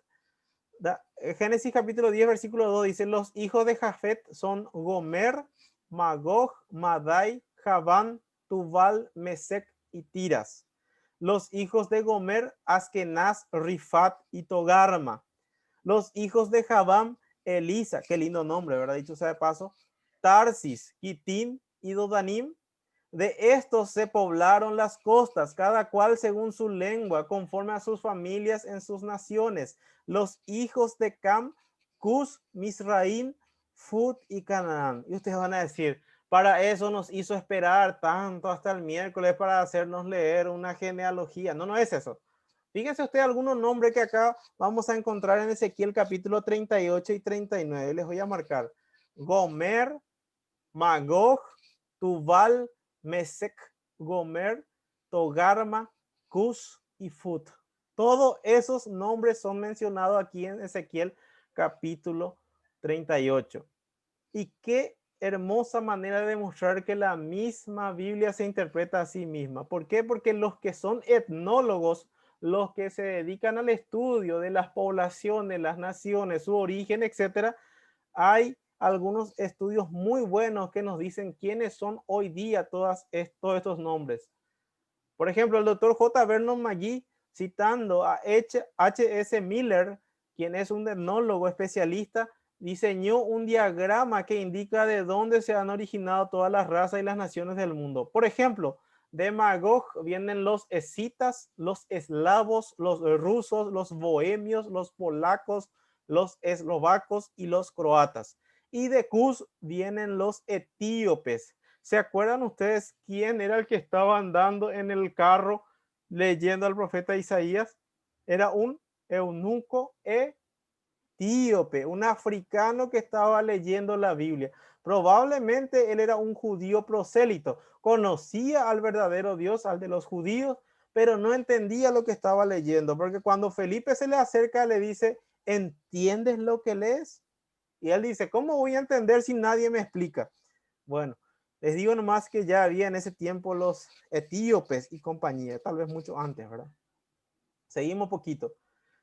Génesis capítulo 10, versículo 2 dice, los hijos de Jafet son Gomer, Magog, Madai, Javán, Tubal, Mesec y Tiras. Los hijos de Gomer, Askenaz, Rifat y Togarma. Los hijos de Javán, Elisa, qué lindo nombre, ¿verdad? Dicho sea de paso, Tarsis, Kitim y Dodanim. De estos se poblaron las costas, cada cual según su lengua, conforme a sus familias en sus naciones. Los hijos de Cam, Cus, Misraim, Fut y Canaán. Y ustedes van a decir, para eso nos hizo esperar tanto hasta el miércoles para hacernos leer una genealogía. No, no es eso. Fíjense usted algunos nombres que acá vamos a encontrar en Ezequiel capítulo 38 y 39. Les voy a marcar. Gomer, Magog, Tubal, Mesec, Gomer, Togarma, Cus y Fut. Todos esos nombres son mencionados aquí en Ezequiel capítulo 38. Y qué hermosa manera de demostrar que la misma Biblia se interpreta a sí misma. ¿Por qué? Porque los que son etnólogos, los que se dedican al estudio de las poblaciones, las naciones, su origen, etcétera, hay algunos estudios muy buenos que nos dicen quiénes son hoy día todos estos nombres. Por ejemplo, el doctor J. Vernon McGee, citando a H.S. Miller, quien es un etnólogo especialista, diseñó un diagrama que indica de dónde se han originado todas las razas y las naciones del mundo. Por ejemplo, De Magog vienen los escitas, los eslavos, los rusos, los bohemios, los polacos, los eslovacos y los croatas. Y de Cus vienen los etíopes. ¿Se acuerdan ustedes quién era el que estaba andando en el carro leyendo al profeta Isaías? Era un eunuco etíope, un africano que estaba leyendo la Biblia. Probablemente él era un judío prosélito, conocía al verdadero Dios, al de los judíos, pero no entendía lo que estaba leyendo, porque cuando Felipe se le acerca le dice, ¿entiendes lo que lees? Y él dice, ¿cómo voy a entender si nadie me explica? Bueno, les digo nomás que ya había en ese tiempo los etíopes y compañía, tal vez mucho antes, ¿verdad? Seguimos poquito.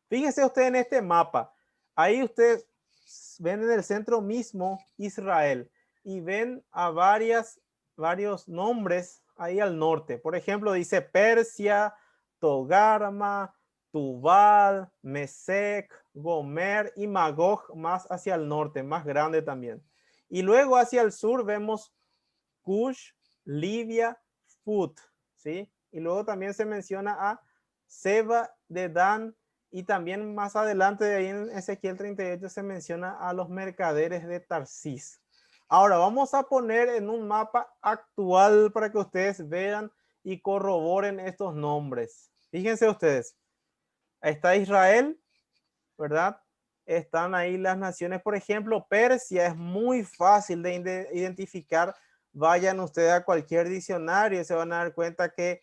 Fíjense ustedes en este mapa. Ahí ustedes ven en el centro mismo Israel y ven a varios nombres ahí al norte. Por ejemplo, dice Persia, Togarma, Tubal, Mesec, Gomer y Magog más hacia el norte, más grande también. Y luego hacia el sur vemos Cush, Libia, Fut, ¿sí? Y luego también se menciona a Seba de Dan y también más adelante de ahí en Ezequiel 38 se menciona a los mercaderes de Tarsis. Ahora vamos a poner en un mapa actual para que ustedes vean y corroboren estos nombres. Fíjense ustedes, está Israel, ¿verdad? Están ahí las naciones, por ejemplo, Persia es muy fácil de identificar. Vayan ustedes a cualquier diccionario y se van a dar cuenta que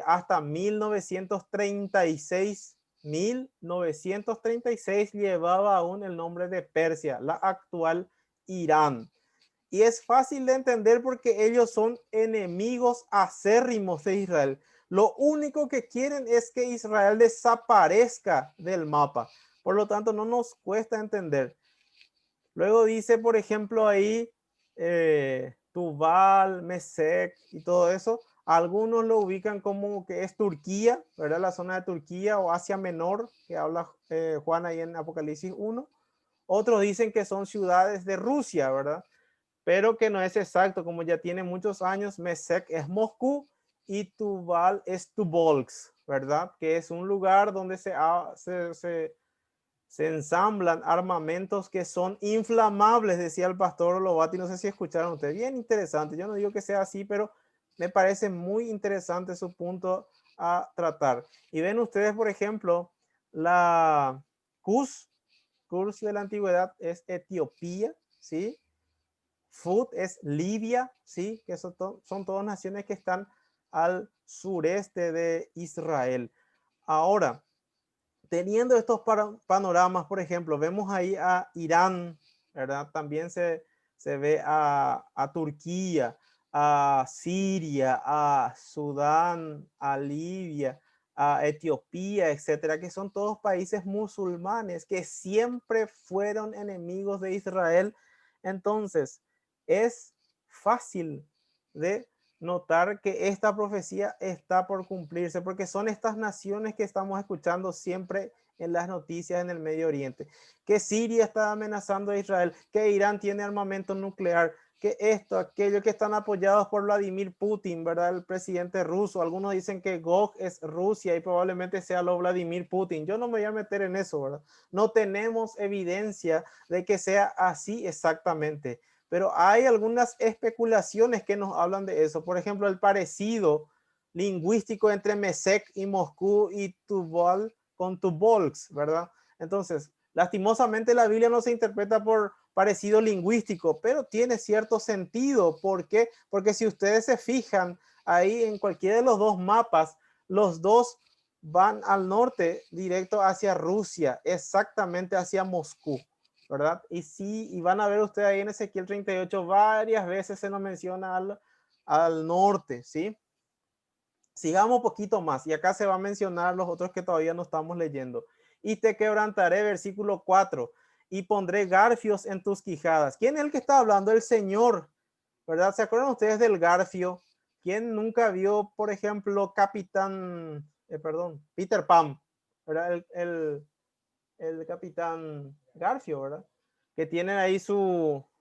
hasta 1936 llevaba aún el nombre de Persia, la actual Irán. Y es fácil de entender porque ellos son enemigos acérrimos de Israel. Lo único que quieren es que Israel desaparezca del mapa. Por lo tanto, no nos cuesta entender. Luego dice, por ejemplo, ahí Tubal, Mesec y todo eso. Algunos lo ubican como que es Turquía, ¿verdad? La zona de Turquía o Asia Menor, que habla Juan ahí en Apocalipsis 1. Otros dicen que son ciudades de Rusia, ¿verdad? Pero que no es exacto, como ya tiene muchos años. Mesec es Moscú y Tubal es Tubolsk, ¿verdad? Que es un lugar donde se ensamblan armamentos que son inflamables, decía el pastor Lovati. No sé si escucharon ustedes. Bien interesante. Yo no digo que sea así, pero me parece muy interesante su punto a tratar. Y ven ustedes, por ejemplo, la Kurs de la antigüedad es Etiopía, ¿sí? Fut es Libia, ¿sí? Que son todas naciones que están al sureste de Israel. Ahora, teniendo estos panoramas, por ejemplo, vemos ahí a Irán, ¿verdad? También se ve a Turquía, a Siria, a Sudán, a Libia, a Etiopía, etcétera, que son todos países musulmanes que siempre fueron enemigos de Israel. Entonces, es fácil de notar que esta profecía está por cumplirse, porque son estas naciones que estamos escuchando siempre en las noticias en el Medio Oriente, que Siria está amenazando a Israel, que Irán tiene armamento nuclear, que esto, aquello, que están apoyados por Vladimir Putin, ¿verdad? El presidente ruso. Algunos dicen que Gog es Rusia y probablemente sea lo Vladimir Putin. Yo no me voy a meter en eso, ¿verdad? No tenemos evidencia de que sea así exactamente, pero hay algunas especulaciones que nos hablan de eso. Por ejemplo, el parecido lingüístico entre Mesec y Moscú y Tubal con Tubolsk, ¿verdad? Entonces, lastimosamente la Biblia no se interpreta por parecido lingüístico, pero tiene cierto sentido. ¿Por qué? Porque si ustedes se fijan ahí en cualquiera de los dos mapas, los dos van al norte, directo hacia Rusia, exactamente hacia Moscú, ¿verdad? Y sí, y van a ver ustedes ahí en Ezequiel 38, varias veces se nos menciona al norte, ¿sí? Sigamos un poquito más, y acá se va a mencionar los otros que todavía no estamos leyendo. Y te quebrantaré, versículo 4, y pondré garfios en tus quijadas. ¿Quién es el que está hablando? El Señor, ¿verdad? ¿Se acuerdan ustedes del garfio? ¿Quién nunca vio, por ejemplo, Peter Pan, ¿verdad? El capitán Garfio, ¿verdad? Que tiene ahí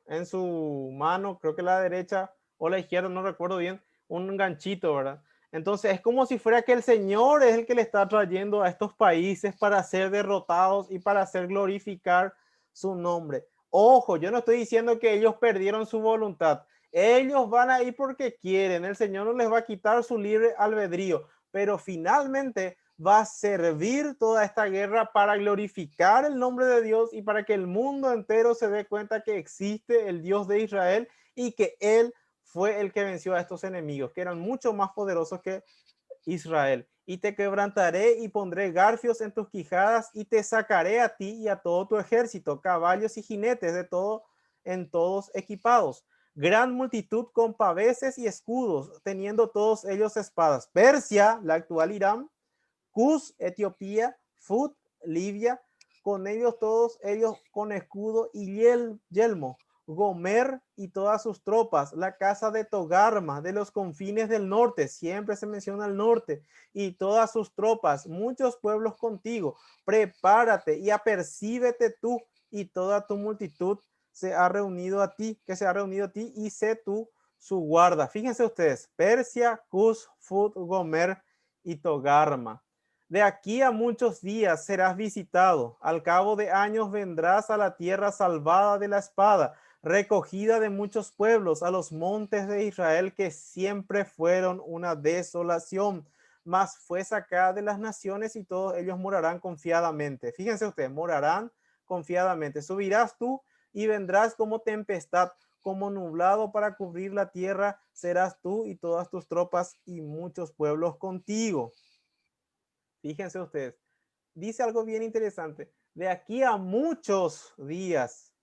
en su mano, creo que la derecha o la izquierda, no recuerdo bien, un ganchito, ¿verdad? Entonces es como si fuera que el Señor es el que le está trayendo a estos países para ser derrotados y para hacer glorificar su nombre. Ojo, yo no estoy diciendo que ellos perdieron su voluntad. Ellos van a ir porque quieren. El Señor no les va a quitar su libre albedrío, pero finalmente va a servir toda esta guerra para glorificar el nombre de Dios y para que el mundo entero se dé cuenta que existe el Dios de Israel y que Él fue el que venció a estos enemigos, que eran mucho más poderosos que Israel. Y te quebrantaré y pondré garfios en tus quijadas y te sacaré a ti y a todo tu ejército, caballos y jinetes de todo, en todos equipados. Gran multitud con paveses y escudos, teniendo todos ellos espadas. Persia, la actual Irán, Cus, Etiopía, Fut, Libia, con ellos todos ellos con escudo y yelmo. Gomer y todas sus tropas, la casa de Togarma, de los confines del norte, siempre se menciona el norte, y todas sus tropas, muchos pueblos contigo. Prepárate y apercíbete tú y toda tu multitud se ha reunido a ti, que se ha reunido a ti, y sé tú su guarda. Fíjense ustedes, Persia, Cus, Fut, Gomer y Togarma. De aquí a muchos días serás visitado. Al cabo de años vendrás a la tierra salvada de la espada, recogida de muchos pueblos, a los montes de Israel que siempre fueron una desolación, mas fue sacada de las naciones y todos ellos morarán confiadamente. Fíjense ustedes, morarán confiadamente. Subirás tú y vendrás como tempestad, como nublado para cubrir la tierra, serás tú y todas tus tropas y muchos pueblos contigo. Fíjense ustedes, dice algo bien interesante. De aquí a muchos días,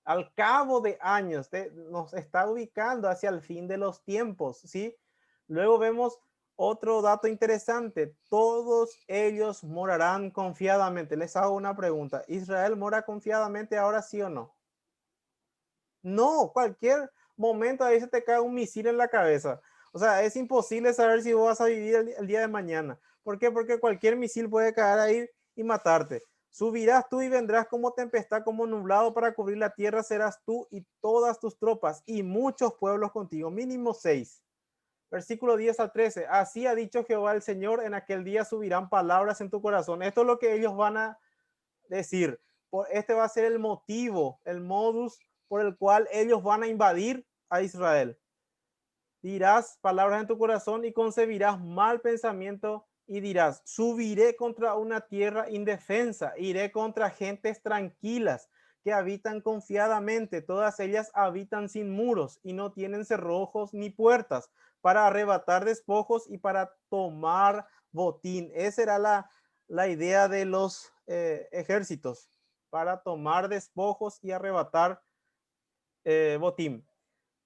al cabo de años, nos está ubicando hacia el fin de los tiempos, ¿sí? Luego vemos otro dato interesante. Todos ellos morarán confiadamente. Les hago una pregunta. ¿Israel mora confiadamente ahora, sí o no? No, cualquier momento ahí se te cae un misil en la cabeza. O sea, es imposible saber si vos vas a vivir el día de mañana. ¿Por qué? Porque cualquier misil puede caer ahí y matarte. Subirás tú y vendrás como tempestad, como nublado para cubrir la tierra, serás tú y todas tus tropas y muchos pueblos contigo, mínimo 6. Versículo 10 al 13. Así ha dicho Jehová el Señor, en aquel día subirán palabras en tu corazón. Esto es lo que ellos van a decir. Este va a ser el motivo, el modus por el cual ellos van a invadir a Israel. Dirás palabras en tu corazón y concebirás mal pensamiento y dirás, subiré contra una tierra indefensa, iré contra gentes tranquilas que habitan confiadamente, todas ellas habitan sin muros y no tienen cerrojos ni puertas, para arrebatar despojos y para tomar botín. Esa era la idea de los ejércitos, para tomar despojos y arrebatar botín.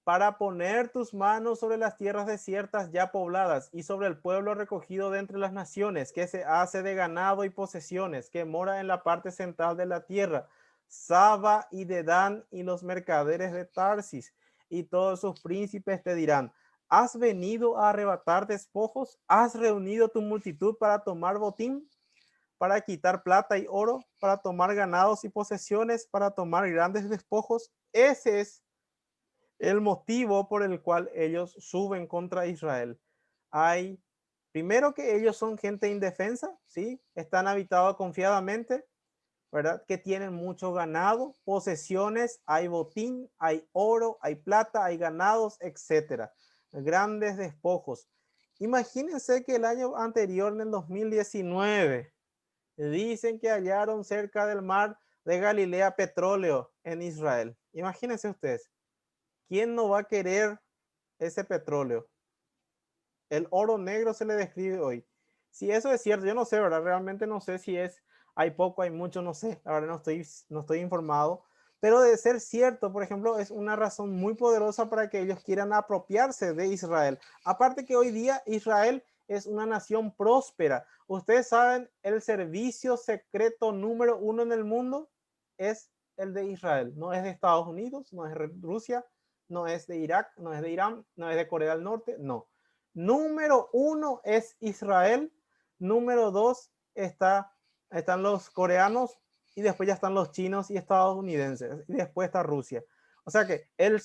Para poner tus manos sobre las tierras desiertas ya pobladas y sobre el pueblo recogido de entre las naciones, que se hace de ganado y posesiones, que mora en la parte central de la tierra, Saba y Dedán y los mercaderes de Tarsis, y todos sus príncipes te dirán, ¿has venido a arrebatar despojos? ¿Has reunido tu multitud para tomar botín? Para quitar plata y oro, para tomar ganados y posesiones, para tomar grandes despojos. Ese es el motivo por el cual ellos suben contra Israel. Hay, primero, que ellos son gente indefensa, ¿sí? Están habitados confiadamente, ¿verdad? Que tienen mucho ganado, posesiones, hay botín, hay oro, hay plata, hay ganados, etcétera. Grandes despojos. Imagínense que el año anterior, en el 2019, dicen que hallaron cerca del mar de Galilea petróleo en Israel. Imagínense ustedes. ¿Quién no va a querer ese petróleo? El oro negro se le describe hoy. Si eso es cierto, yo no sé, ¿verdad? Realmente no sé si hay poco, hay mucho, no sé. La verdad no estoy informado. Pero de ser cierto, por ejemplo, es una razón muy poderosa para que ellos quieran apropiarse de Israel. Aparte que hoy día Israel es una nación próspera. Ustedes saben, el servicio secreto número 1 en el mundo es el de Israel. No es de Estados Unidos, no es de Rusia, no es de Irak, no es de Irán, no es de Corea del Norte, no. Número 1 es Israel, número 2 están los coreanos y después ya están los chinos y estadounidenses y después está Rusia. O sea que el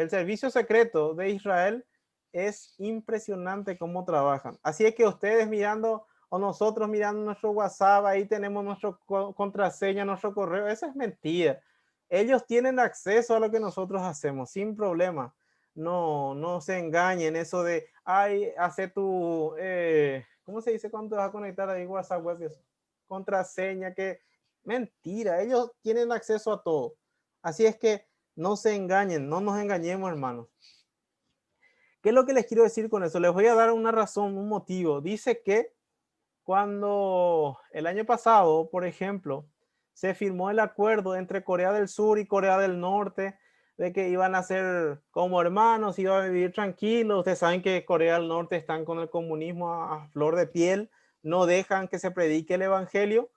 servicio secreto de Israel es impresionante cómo trabajan. Así es que ustedes mirando o nosotros mirando nuestro WhatsApp, ahí tenemos nuestra contraseña, nuestro correo, eso es mentira. Ellos tienen acceso a lo que nosotros hacemos sin problema. No se engañen eso de, ay, hace tu, ¿cómo se dice cuando te vas a conectar ahí WhatsApp web? Contraseña, que mentira, ellos tienen acceso a todo. Así es que no se engañen, no nos engañemos, hermanos. ¿Qué es lo que les quiero decir con eso? Les voy a dar una razón, un motivo. Dice que cuando el año pasado, por ejemplo, se firmó el acuerdo entre Corea del Sur y Corea del Norte de que iban a ser como hermanos, iban a vivir tranquilos. Ustedes saben que Corea del Norte están con el comunismo a flor de piel, no dejan que se predique el evangelio.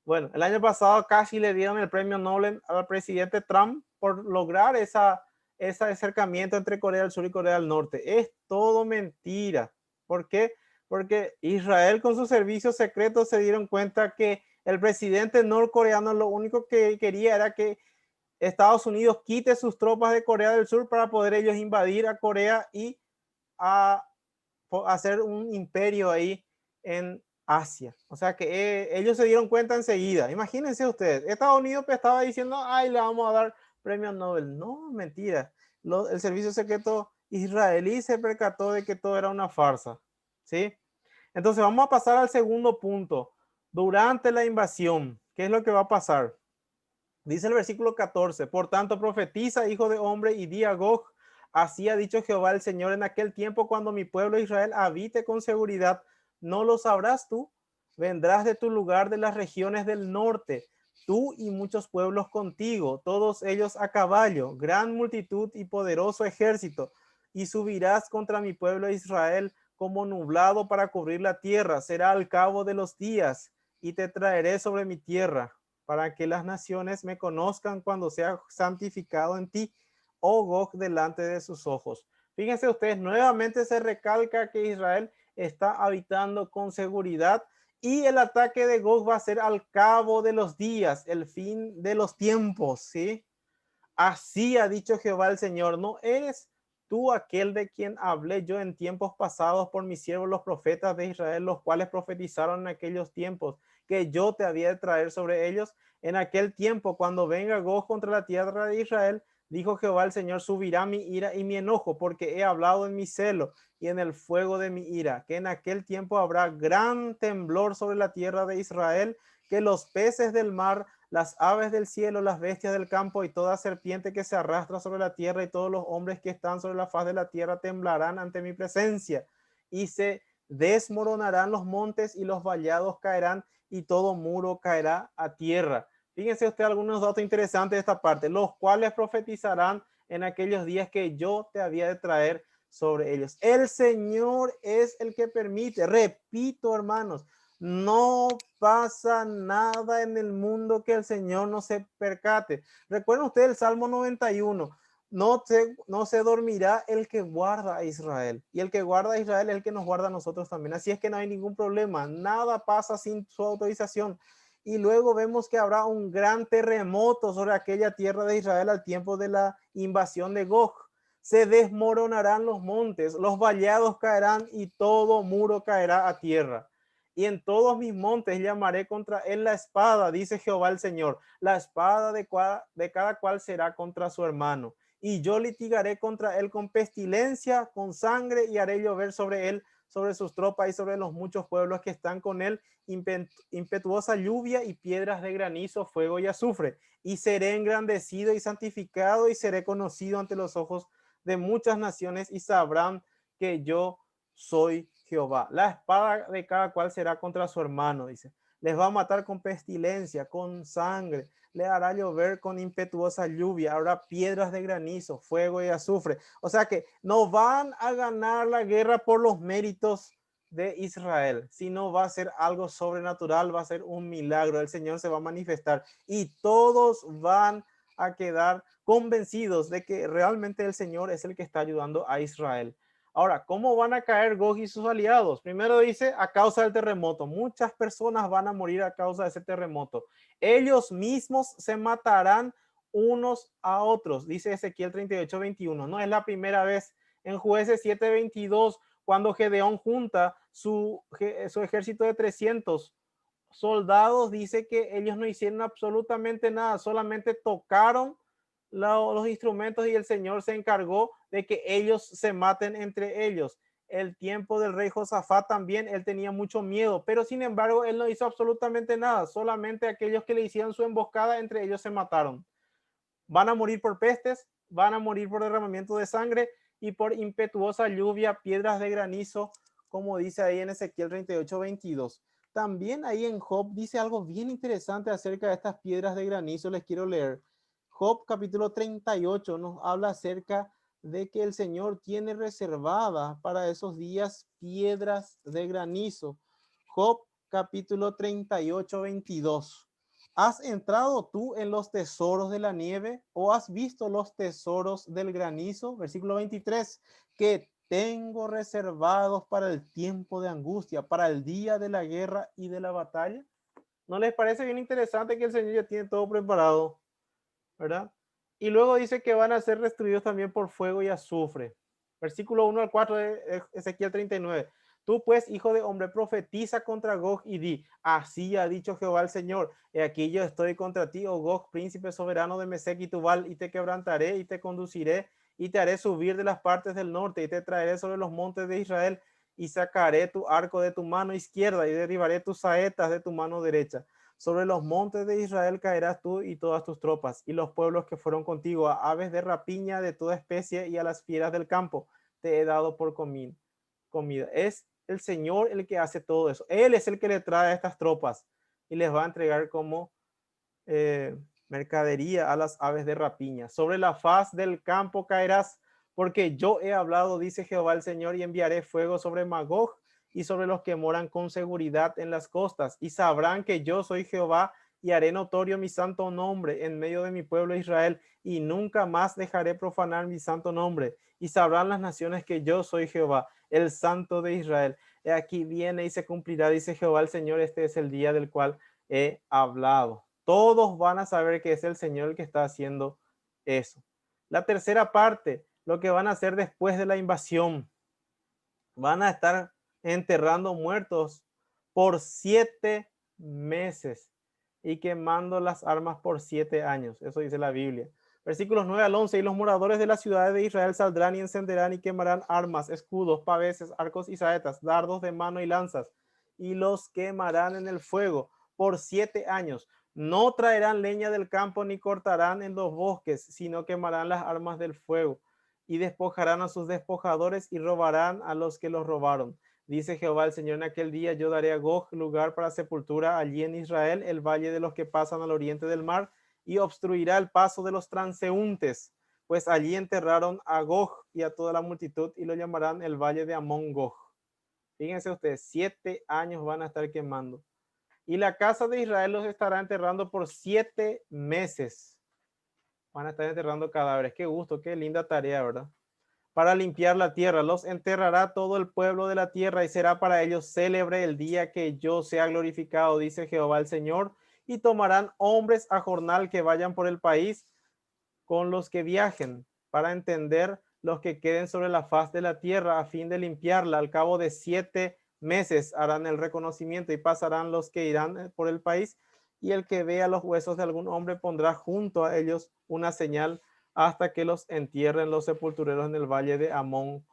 Bueno, el año pasado casi le dieron el premio Nobel al presidente Trump por lograr ese acercamiento entre Corea del Sur y Corea del Norte. Es todo mentira. ¿Por qué? Porque Israel con sus servicios secretos se dieron cuenta que el presidente norcoreano lo único que quería era que Estados Unidos quite sus tropas de Corea del Sur para poder ellos invadir a Corea y hacer un imperio ahí en Asia. O sea que ellos se dieron cuenta enseguida. Imagínense ustedes, Estados Unidos estaba diciendo, ay, le vamos a dar premio Nobel. No, mentira. El servicio secreto israelí se percató de que todo era una farsa. ¿Sí? Entonces vamos a pasar al segundo punto. Durante la invasión, ¿qué es lo que va a pasar? Dice el versículo 14, por tanto profetiza, hijo de hombre, y di a Gog, así ha dicho Jehová el Señor, en aquel tiempo cuando mi pueblo Israel habite con seguridad, no lo sabrás tú, vendrás de tu lugar de las regiones del norte, tú y muchos pueblos contigo, todos ellos a caballo, gran multitud y poderoso ejército, y subirás contra mi pueblo Israel como nublado para cubrir la tierra, será al cabo de los días, y te traeré sobre mi tierra, para que las naciones me conozcan cuando sea santificado en ti, oh Gog, delante de sus ojos. Fíjense ustedes, nuevamente se recalca que Israel está habitando con seguridad y el ataque de Gog va a ser al cabo de los días, el fin de los tiempos, ¿sí? Así ha dicho Jehová el Señor, ¿no eres tú aquel de quien hablé yo en tiempos pasados por mis siervos los profetas de Israel, los cuales profetizaron en aquellos tiempos, que yo te había de traer sobre ellos? En aquel tiempo, cuando venga Gog contra la tierra de Israel, dijo Jehová el Señor, subirá mi ira y mi enojo, porque he hablado en mi celo y en el fuego de mi ira, que en aquel tiempo habrá gran temblor sobre la tierra de Israel, que los peces del mar, las aves del cielo, las bestias del campo y toda serpiente que se arrastra sobre la tierra y todos los hombres que están sobre la faz de la tierra temblarán ante mi presencia y se desmoronarán los montes y los vallados caerán y todo muro caerá a tierra. Fíjense usted algunos datos interesantes de esta parte, los cuales profetizarán en aquellos días que yo te había de traer sobre ellos. El Señor es el que permite, repito, hermanos, no pasa nada en el mundo que el Señor no se percate. Recuerden ustedes el Salmo 91. No se dormirá el que guarda a Israel. Y el que guarda a Israel es el que nos guarda a nosotros también. Así es que no hay ningún problema. Nada pasa sin su autorización. Y luego vemos que habrá un gran terremoto sobre aquella tierra de Israel al tiempo de la invasión de Gog. Se desmoronarán los montes, los vallados caerán y todo muro caerá a tierra. Y en todos mis montes llamaré contra él la espada, dice Jehová el Señor. La espada de cada cual será contra su hermano. Y yo litigaré contra él con pestilencia, con sangre, y haré llover sobre él, sobre sus tropas y sobre los muchos pueblos que están con él, impetuosa lluvia y piedras de granizo, fuego y azufre. Y seré engrandecido y santificado y seré conocido ante los ojos de muchas naciones y sabrán que yo soy Jehová. La espada de cada cual será contra su hermano, dice. Les va a matar con pestilencia, con sangre, le hará llover con impetuosa lluvia, habrá piedras de granizo, fuego y azufre. O sea que no van a ganar la guerra por los méritos de Israel, sino va a ser algo sobrenatural, va a ser un milagro. El Señor se va a manifestar y todos van a quedar convencidos de que realmente el Señor es el que está ayudando a Israel. Ahora, ¿cómo van a caer Gog y sus aliados? Primero dice, a causa del terremoto. Muchas personas van a morir a causa de ese terremoto. Ellos mismos se matarán unos a otros, dice Ezequiel 38:21. No es la primera vez. En Jueces 7:22, cuando Gedeón junta su ejército de 300 soldados, dice que ellos no hicieron absolutamente nada, solamente tocaron los instrumentos y el Señor se encargó de que ellos se maten entre ellos. El tiempo del rey Josafat también, él tenía mucho miedo, pero sin embargo él no hizo absolutamente nada, solamente aquellos que le hicieron su emboscada, entre ellos se mataron. Van a morir por pestes, van a morir por derramamiento de sangre y por impetuosa lluvia, piedras de granizo, como dice ahí en Ezequiel 38:22. También ahí en Job dice algo bien interesante acerca de estas piedras de granizo, les quiero leer. Job capítulo 38 nos habla acerca de que el Señor tiene reservadas para esos días piedras de granizo. Job capítulo 38:22. ¿Has entrado tú en los tesoros de la nieve o has visto los tesoros del granizo? Versículo 23, que tengo reservados para el tiempo de angustia, para el día de la guerra y de la batalla. ¿No les parece bien interesante que el Señor ya tiene todo preparado? ¿Verdad? Y luego dice que van a ser destruidos también por fuego y azufre. Versículo 1 al 4 de Ezequiel 39. Tú pues, hijo de hombre, profetiza contra Gog y di, así ha dicho Jehová el Señor, he aquí yo estoy contra ti, oh Gog, príncipe soberano de Mesec y Tubal, y te quebrantaré y te conduciré y te haré subir de las partes del norte y te traeré sobre los montes de Israel y sacaré tu arco de tu mano izquierda y derribaré tus saetas de tu mano derecha. Sobre los montes de Israel caerás tú y todas tus tropas, y los pueblos que fueron contigo, a aves de rapiña de toda especie y a las fieras del campo, te he dado por comida. Es el Señor el que hace todo eso. Él es el que le trae a estas tropas y les va a entregar como mercadería a las aves de rapiña. Sobre la faz del campo caerás, porque yo he hablado, dice Jehová el Señor, y enviaré fuego sobre Magog y sobre los que moran con seguridad en las costas, y sabrán que yo soy Jehová, y haré notorio mi santo nombre en medio de mi pueblo Israel, y nunca más dejaré profanar mi santo nombre, y sabrán las naciones que yo soy Jehová, el santo de Israel. He aquí viene y se cumplirá, dice Jehová el Señor, este es el día del cual he hablado. Todos van a saber que es el Señor el que está haciendo eso. La tercera parte, lo que van a hacer después de la invasión, van a estar enterrando muertos por 7 meses y quemando las armas por 7 años. Eso dice la Biblia. Versículos 9 al 11. Y los moradores de las ciudades de Israel saldrán y encenderán y quemarán armas, escudos, paveses, arcos y saetas, dardos de mano y lanzas, y los quemarán en el fuego por 7 años. No traerán leña del campo ni cortarán en los bosques, sino quemarán las armas del fuego y despojarán a sus despojadores y robarán a los que los robaron. Dice Jehová el Señor, en aquel día yo daré a Gog lugar para sepultura allí en Israel, el valle de los que pasan al oriente del mar, y obstruirá el paso de los transeúntes, pues allí enterraron a Gog y a toda la multitud y lo llamarán el valle de Amón Gog. Fíjense ustedes, 7 años van a estar quemando. Y la casa de Israel los estará enterrando por 7 meses. Van a estar enterrando cadáveres. Qué gusto, qué linda tarea, ¿verdad? Para limpiar la tierra, los enterrará todo el pueblo de la tierra y será para ellos célebre el día que yo sea glorificado, dice Jehová el Señor, y tomarán hombres a jornal que vayan por el país con los que viajen para entender los que queden sobre la faz de la tierra a fin de limpiarla. Al cabo de 7 meses harán el reconocimiento y pasarán los que irán por el país, y el que vea los huesos de algún hombre pondrá junto a ellos una señal hasta que los entierren los sepultureros en el valle de Amón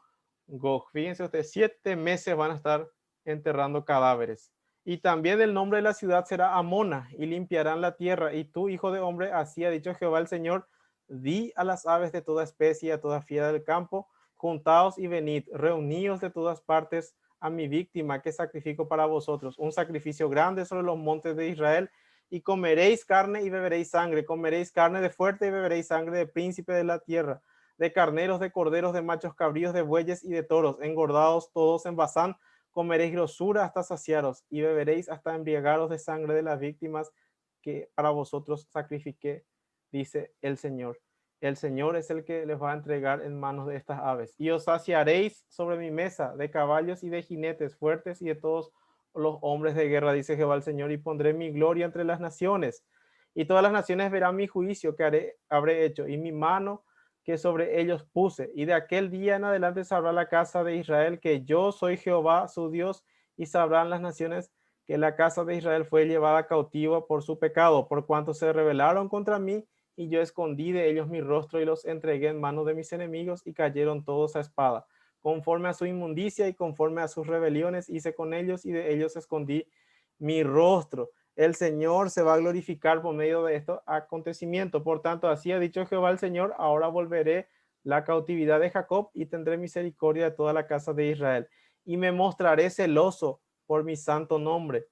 Gog. Fíjense ustedes, 7 meses van a estar enterrando cadáveres. Y también el nombre de la ciudad será Amona, y limpiarán la tierra. Y tú, hijo de hombre, así ha dicho Jehová el Señor, di a las aves de toda especie, a toda fiera del campo, juntaos y venid, reuníos de todas partes a mi víctima que sacrifico para vosotros, un sacrificio grande sobre los montes de Israel, y comeréis carne y beberéis sangre, comeréis carne de fuerte y beberéis sangre de príncipe de la tierra, de carneros, de corderos, de machos cabríos, de bueyes y de toros, engordados todos en Basán, comeréis grosura hasta saciaros y beberéis hasta embriagaros de sangre de las víctimas que para vosotros sacrifiqué, dice el Señor. El Señor es el que les va a entregar en manos de estas aves. Y os saciaréis sobre mi mesa de caballos y de jinetes fuertes y de todos los hombres de guerra, dice Jehová el Señor, y pondré mi gloria entre las naciones. Y todas las naciones verán mi juicio que habré hecho y mi mano que sobre ellos puse. Y de aquel día en adelante sabrá la casa de Israel que yo soy Jehová su Dios, y sabrán las naciones que la casa de Israel fue llevada cautiva por su pecado, por cuanto se rebelaron contra mí, y yo escondí de ellos mi rostro y los entregué en manos de mis enemigos, y cayeron todos a espada. Conforme a su inmundicia y conforme a sus rebeliones hice con ellos, y de ellos escondí mi rostro. El Señor se va a glorificar por medio de estos acontecimientos. Por tanto, así ha dicho Jehová el Señor: ahora volveré la cautividad de Jacob y tendré misericordia de toda la casa de Israel. Y me mostraré celoso por mi santo nombre.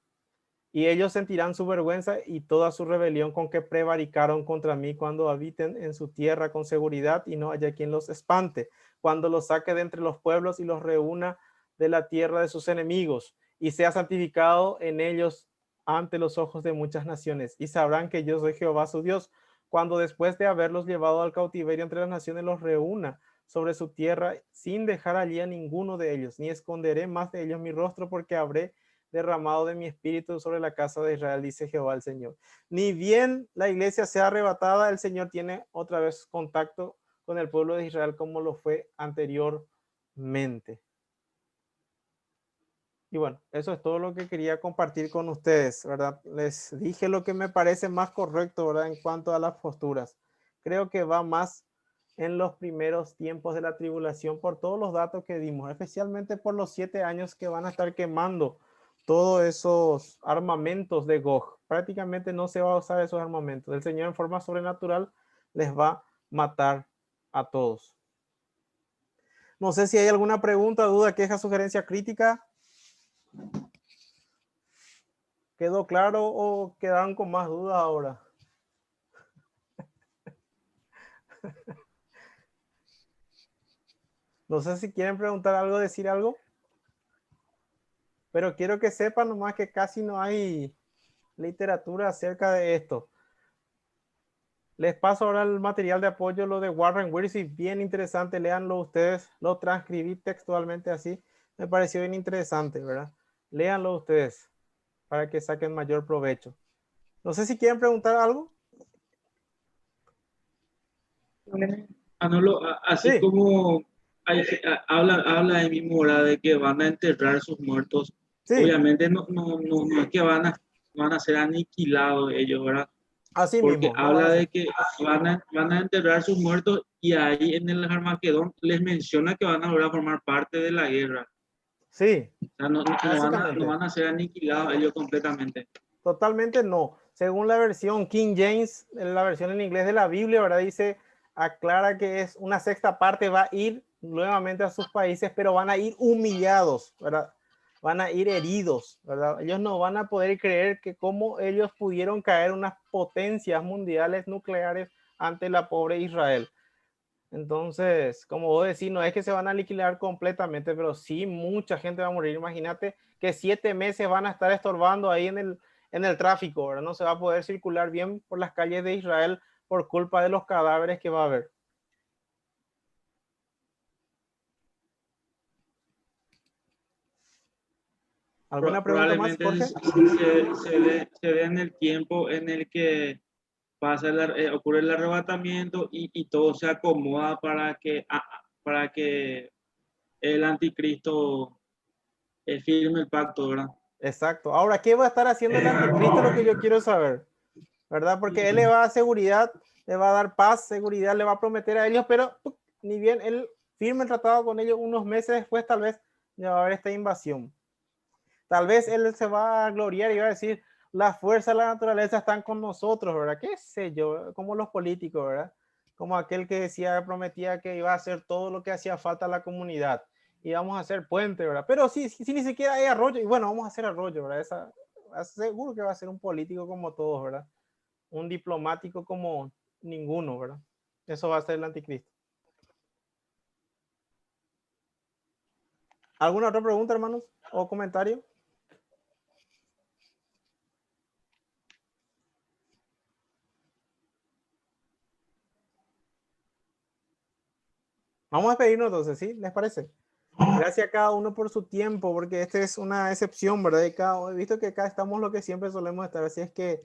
Y ellos sentirán su vergüenza y toda su rebelión con que prevaricaron contra mí, cuando habiten en su tierra con seguridad y no haya quien los espante, cuando los saque de entre los pueblos y los reúna de la tierra de sus enemigos, y sea santificado en ellos ante los ojos de muchas naciones. Y sabrán que yo soy Jehová su Dios, cuando después de haberlos llevado al cautiverio entre las naciones los reúna sobre su tierra, sin dejar allí a ninguno de ellos, ni esconderé más de ellos mi rostro, porque habré derramado de mi espíritu sobre la casa de Israel, dice Jehová el Señor. Ni bien la iglesia sea arrebatada, el Señor tiene otra vez contacto con el pueblo de Israel como lo fue anteriormente. Y bueno, eso es todo lo que quería compartir con ustedes, ¿verdad? Les dije lo que me parece más correcto, ¿verdad? En cuanto a las posturas. Creo que va más en los primeros tiempos de la tribulación por todos los datos que dimos, especialmente por los 7 años que van a estar quemando todos esos armamentos de Gog. Prácticamente no se va a usar esos armamentos. El Señor en forma sobrenatural les va a matar a todos. No sé si hay alguna pregunta, duda, queja, sugerencia, crítica. ¿Quedó claro o quedaron con más dudas ahora? No sé si quieren preguntar algo, decir algo. Pero quiero que sepan nomás que casi no hay literatura acerca de esto. Les paso ahora el material de apoyo, lo de Warren Wiersbe, bien interesante, léanlo ustedes, lo transcribí textualmente así, me pareció bien interesante, ¿verdad? Léanlo ustedes para que saquen mayor provecho. No sé si quieren preguntar algo. Manolo, así Sí, como habla ahí mismo, ¿verdad? De que van a enterrar sus muertos. sí, Obviamente no es que van a ser aniquilados ellos, ¿verdad? así Porque mismo, no van habla a de ser. que van a enterrar sus muertos, y ahí en el Armagedón les menciona que van a volver a formar parte de la guerra. Sí, O sea, no básicamente. van a ser aniquilados ellos completamente. Totalmente no. Según la versión King James, la versión en inglés de la Biblia, ¿verdad? Dice, aclara que es una sexta parte, va a ir nuevamente a sus países, pero van a ir humillados, ¿verdad? Van a ir heridos, ¿verdad? Ellos no van a poder creer que cómo ellos pudieron caer unas potencias mundiales nucleares ante la pobre Israel. Entonces, como vos decís, no es que se van a aniquilar completamente, pero sí mucha gente va a morir. Imagínate que 7 meses van a estar estorbando ahí en el tráfico, ¿verdad? No se va a poder circular bien por las calles de Israel por culpa de los cadáveres que va a haber. ¿Alguna pregunta más, Probablemente Jorge? se ve en el tiempo en el que ocurre el arrebatamiento, y todo se acomoda para que el anticristo firme el pacto, ¿verdad? Exacto. Ahora, ¿qué va a estar haciendo el anticristo? Lo que yo quiero saber, ¿verdad? Porque él le va a dar seguridad, le va a dar paz, seguridad, le va a prometer a ellos, pero ni bien él firme el tratado con ellos, unos meses después tal vez ya va a haber esta invasión. Tal vez él se va a gloriar y va a decir, las fuerzas de la naturaleza están con nosotros, ¿verdad? ¿Qué sé yo? Como los políticos, ¿verdad? Como aquel que decía, prometía que iba a hacer todo lo que hacía falta a la comunidad. Y vamos a hacer puente, ¿verdad? Pero sí, ni siquiera hay arroyo. Y bueno, vamos a hacer arroyo, ¿verdad? Seguro que va a ser un político como todos, ¿verdad? Un diplomático como ninguno, ¿verdad? Eso va a ser el anticristo. ¿Alguna otra pregunta, hermanos? ¿O comentario? Vamos a despedirnos entonces, ¿sí? ¿Les parece? Gracias a cada uno por su tiempo, porque esta es una excepción, ¿verdad? He visto que acá estamos lo que siempre solemos estar, así es que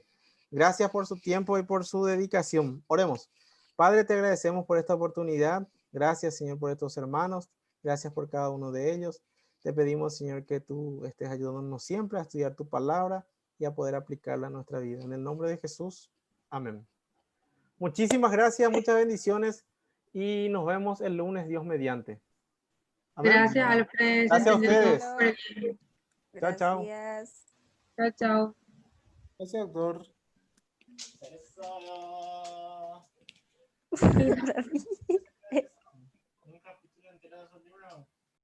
Gracias por su tiempo y por su dedicación. Oremos. Padre, te agradecemos por esta oportunidad. Gracias, Señor, por estos hermanos. Gracias por cada uno de ellos. Te pedimos, Señor, que tú estés ayudándonos siempre a estudiar tu palabra y a poder aplicarla a nuestra vida. En el nombre de Jesús. Amén. Muchísimas gracias, muchas bendiciones y nos vemos el lunes, Dios mediante. Amén. Gracias, Alfred. Gracias a entendió todo ustedes. súper bien. Chao, chao. Gracias. Chao, chao. Gracias, doctor. Qué maravilla.